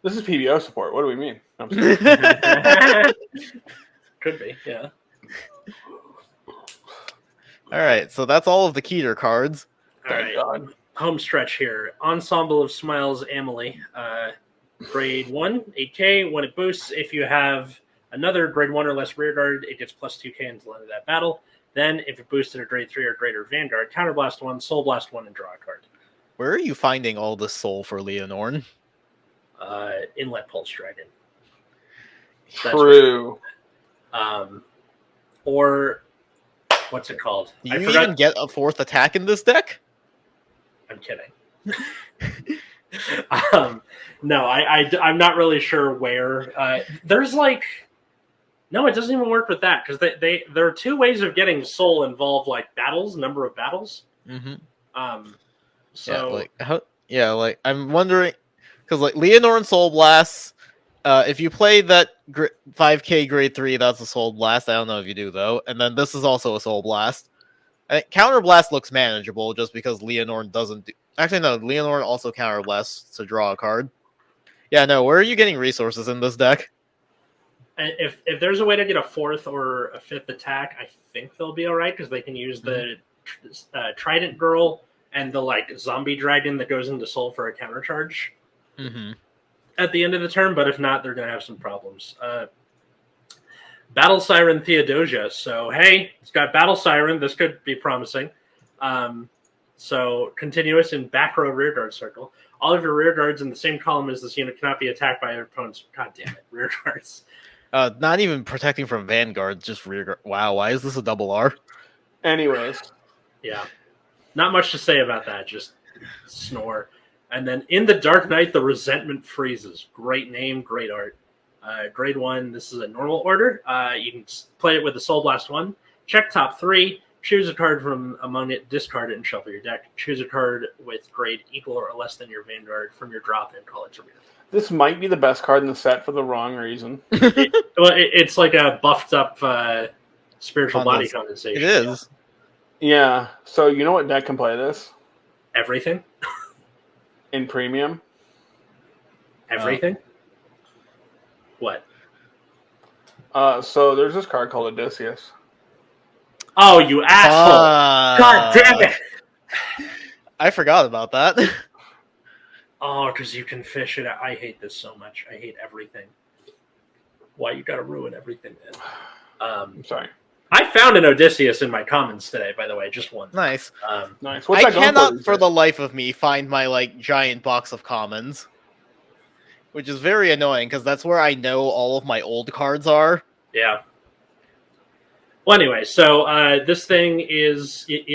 This is PBO support. What do we mean? Could be, yeah. All right, so that's all of the Keter cards. All Thank right, God. home stretch here. Ensemble of Smiles, Amelie. Grade 1, 8k. When it boosts, if you have another grade 1 or less rear guard, it gets plus 2k until the end of that battle. Then, if it boosted a grade 3 or greater Vanguard, Counterblast 1, Soul Blast 1, and draw a card. Where are you finding all this soul for Leonorn? Inlet Pulse Dragon. True. Or, what's it called? Do you even get a 4th attack in this deck? I'm kidding. No, I'm not really sure where. There's like, no, it doesn't even work with that because there are two ways of getting soul involved, like battles, number of battles. Mm-hmm. So I'm wondering because like Leonorn Soul Blast, if you play that 5k grade 3, that's a Soul Blast. I don't know if you do though, and then this is also a Soul Blast. Counter Blast looks manageable just because Leonorn doesn't do. Actually, no, Leonorn also Counter Blasts to draw a card. Yeah, no, where are you getting resources in this deck? if there's a way to get a 4th or a 5th attack, I think they'll be all right because they can use the Trident Girl and the like zombie dragon that goes into Soul for a counter charge at the end of the turn. But if not, they're going to have some problems. Battle Siren Theodosia. So, hey, it's got Battle Siren. This could be promising. So, continuous in back row rear guard circle. All of your rear guards in the same column as this unit cannot be attacked by your opponent's. God damn it, rear guards. Not even protecting from Vanguard, just rear guard. Wow, why is this a double R? Anyways. Yeah. Not much to say about that. Just snore. And then in the Dark Knight, the Resentment Freezes. Great name, great art. Grade 1, this is a normal order. You can play it with the Soul Blast 1. Check top 3. Choose a card from among it, discard it, and shuffle your deck. Choose a card with grade equal or less than your Vanguard from your drop and call it to read. This might be the best card in the set for the wrong reason. It's like a buffed up spiritual body condensation. It is. Yeah. So you know what deck can play this? Everything? In premium? Everything? What? So there's this card called Odysseus. Oh, you asshole! God damn it! I forgot about that. Oh, because you can fish it. I hate this so much. I hate everything. Why you gotta ruin everything, man? I'm sorry. I found an Odysseus in my commons today, by the way, just one. Nice. Nice. I cannot, for the life of me, find my like giant box of commons, which is very annoying because that's where I know all of my old cards are. Yeah. Well, anyway, so this thing is, you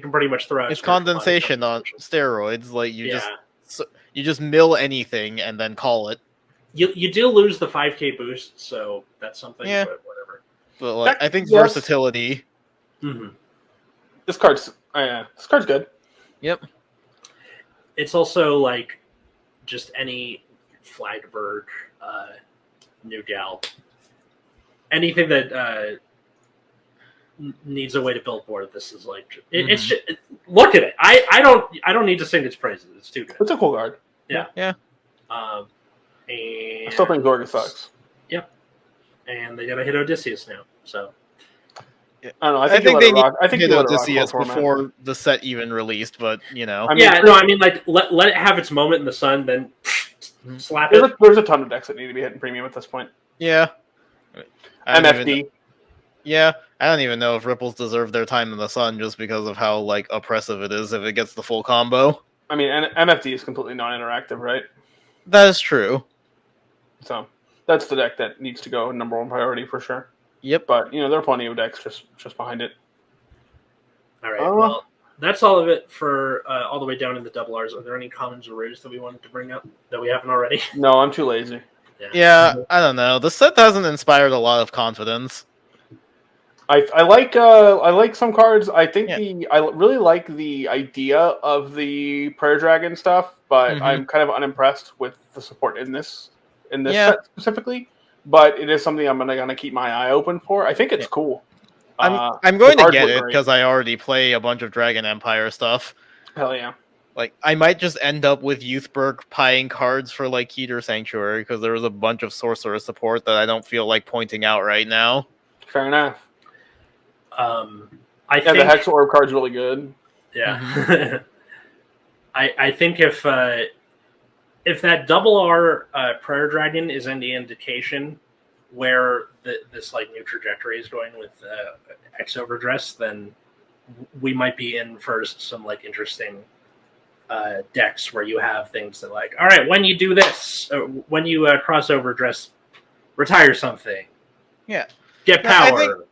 can pretty much throw out. It's condensation on steroids. Like you just mill anything and then call it. You do lose the 5k boost, so that's something. Yeah. But whatever. But like, I think versatility. Mm-hmm. This card's good. Yep. It's also like just any Flagberg, New Gal, anything that needs a way to build board. This is like it's just, look at it. I don't need to sing its praises. It's too good. It's a cool card. Yeah. And I still think Zorga sucks. Yep. And they gotta hit Odysseus now. So I don't know. I think they need I think hit Odysseus before the set even released, but I mean, like let it have its moment in the sun, then slap it. There's a ton of decks that need to be hitting premium at this point. Yeah. MFD. Yeah, I don't even know if Ripples deserve their time in the sun just because of how like oppressive it is if it gets the full combo. I mean, MFD is completely non-interactive, right? That is true. So that's the deck that needs to go number one priority for sure. Yep. But there are plenty of decks just behind it. All right. Well, that's all of it for all the way down in the double R's. Are there any commons or rares that we wanted to bring up that we haven't already? No, I'm too lazy. Yeah, I don't know. The set hasn't inspired a lot of confidence. I like some cards. I think I really like the idea of the Prayer Dragon stuff, but I'm kind of unimpressed with the support in this set specifically. But it is something I'm gonna keep my eye open for. I think it's cool. I'm going to get it because I already play a bunch of Dragon Empire stuff. Hell yeah! Like I might just end up with Youthberg pieing cards for like Keter Sanctuary because there was a bunch of sorcerer support that I don't feel like pointing out right now. Fair enough. I Yeah, think the Hex Orb card's really good. yeah. I think if that double R Prayer Dragon is any indication where this like new trajectory is going with X Overdress, then we might be in for some like interesting decks where you have things that like, all right, when you do this, when you cross Overdress, retire something, Yeah. get No, power.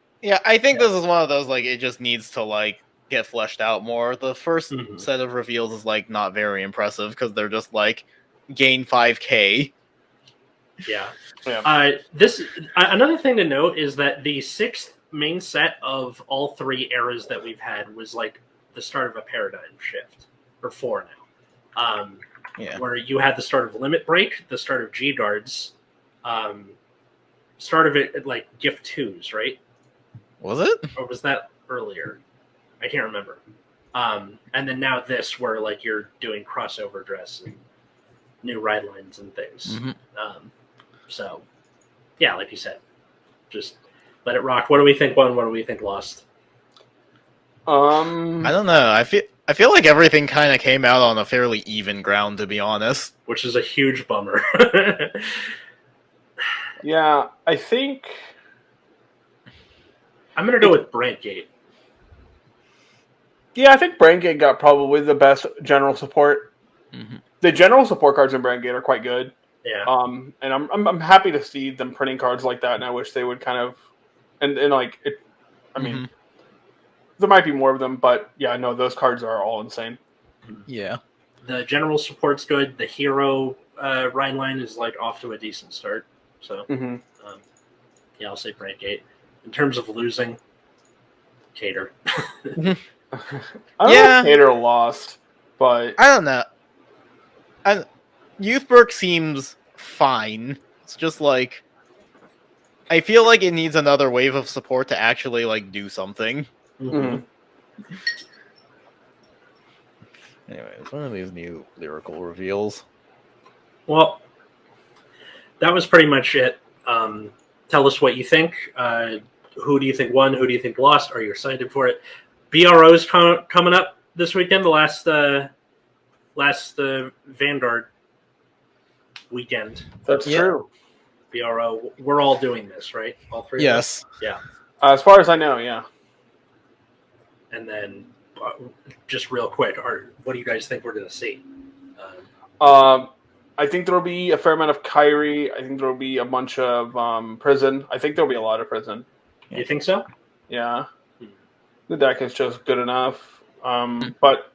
I think this is one of those like it just needs to like get fleshed out more. The first set of reveals is like not very impressive because they're just like gain 5k. Yeah. Yeah. This another thing to note is that the sixth main set of all three eras that we've had was like the start of a paradigm shift, or four now. Where you had the start of Limit Break, the start of G Guards, start of it like Gift 2s, right? Was it? Or was that earlier? I can't remember. And then now this, where like you're doing crossover dress and new ride lines and things. So, yeah, like you said, just let it rock. What do we think won? What do we think lost? I don't know. I feel like everything kind of came out on a fairly even ground, to be honest. Which is a huge bummer. Yeah, I think I'm going to go with Brandgate. Yeah, I think Brandgate got probably the best general support. The general support cards in Brandgate are quite good. Yeah. And I'm happy to see them printing cards like that, and I wish they would kind of, and like it. I mean, there might be more of them, but yeah, no, those cards are all insane. Yeah. The general support's good. The hero ride line is like off to a decent start. So, yeah, I'll say Brandgate. In terms of losing, Cater. I don't know if Cater lost, but I don't know. Youthberg seems fine. It's just like I feel like it needs another wave of support to actually like do something. Mhm. Anyway, it's one of these new lyrical reveals. Well, that was pretty much it. Tell us what you think. Who do you think won? Who do you think lost? Are you excited for it? BRO's coming up this weekend, the last Vanguard weekend. That's true. BRO, we're all doing this, right? All three of us? Yeah. As far as I know, yeah. And then, just real quick, what do you guys think we're going to see? I think there'll be a fair amount of Kyrie. I think there'll be a bunch of Prison. I think there'll be a lot of Prison. You think so? Yeah. The deck is just good enough. But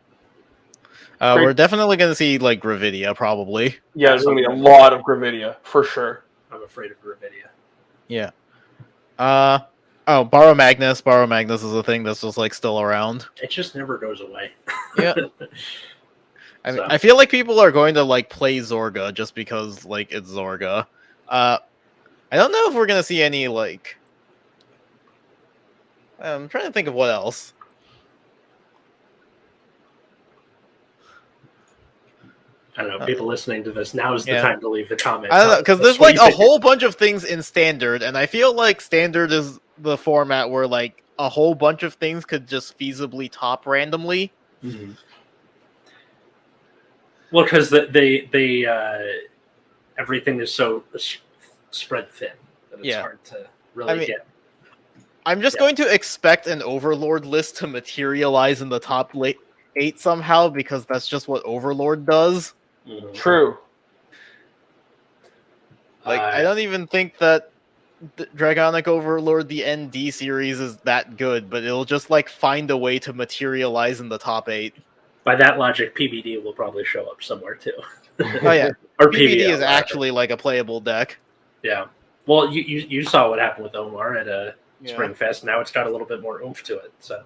we're definitely going to see like Gravidia, probably. Yeah, there's going to be a lot of Gravidia, for sure. I'm afraid of Gravidia. Yeah. Borrow Magnus. Borrow Magnus is a thing that's just like still around. It just never goes away. Yeah. I feel like people are going to like play Zorga just because like it's Zorga. I don't know if we're gonna see any like. I'm trying to think of what else. I don't know. People listening to this, now is the time to leave the comments. I don't know, because there's like a whole bunch of things in Standard, and I feel like Standard is the format where like a whole bunch of things could just feasibly top randomly. Mm-hmm. Well, because they everything is so spread thin that it's hard to really get. I'm just going to expect an Overlord list to materialize in the top 8 somehow, because that's just what Overlord does. Mm-hmm. True. Like, I don't even think that Dragonic Overlord, the ND series, is that good, but it'll just like find a way to materialize in the top 8. By that logic, PBD will probably show up somewhere too. Oh yeah, or PBD is actually like a playable deck. Yeah. Well, you saw what happened with Omar at Spring Fest. Now it's got a little bit more oomph to it. So.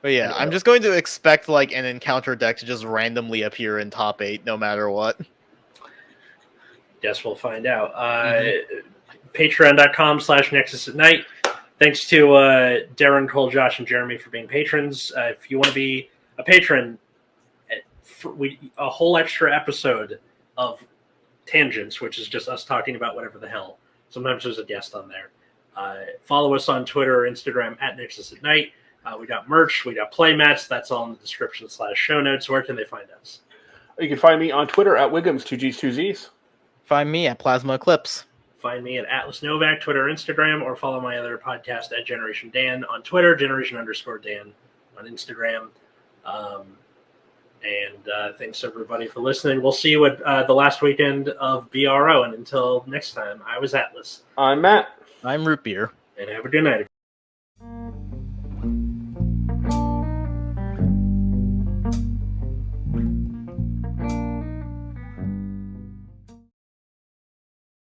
But yeah, I'm just going to expect like an encounter deck to just randomly appear in top 8 no matter what. Guess we'll find out. Patreon.com/Nexus at Night. Thanks to Darren, Cole, Josh, and Jeremy for being patrons. If you want to be a patron, a whole extra episode of Tangents, which is just us talking about whatever the hell. Sometimes there's a guest on there. Follow us on Twitter or Instagram at Nexus at Night. We got merch. We got playmats. That's all in the description / show notes. Where can they find us? You can find me on Twitter at Wiggums, 2Gs2Zs. Find me at Plasma Eclipse. Find me at Atlas Novak, Twitter, Instagram, or follow my other podcast at Generation Dan on Twitter, Generation_Dan on Instagram. And thanks everybody for listening. We'll see you at the last weekend of BRO. And until next time, I was Atlas. I'm Matt. I'm Root Beer. And have a good night.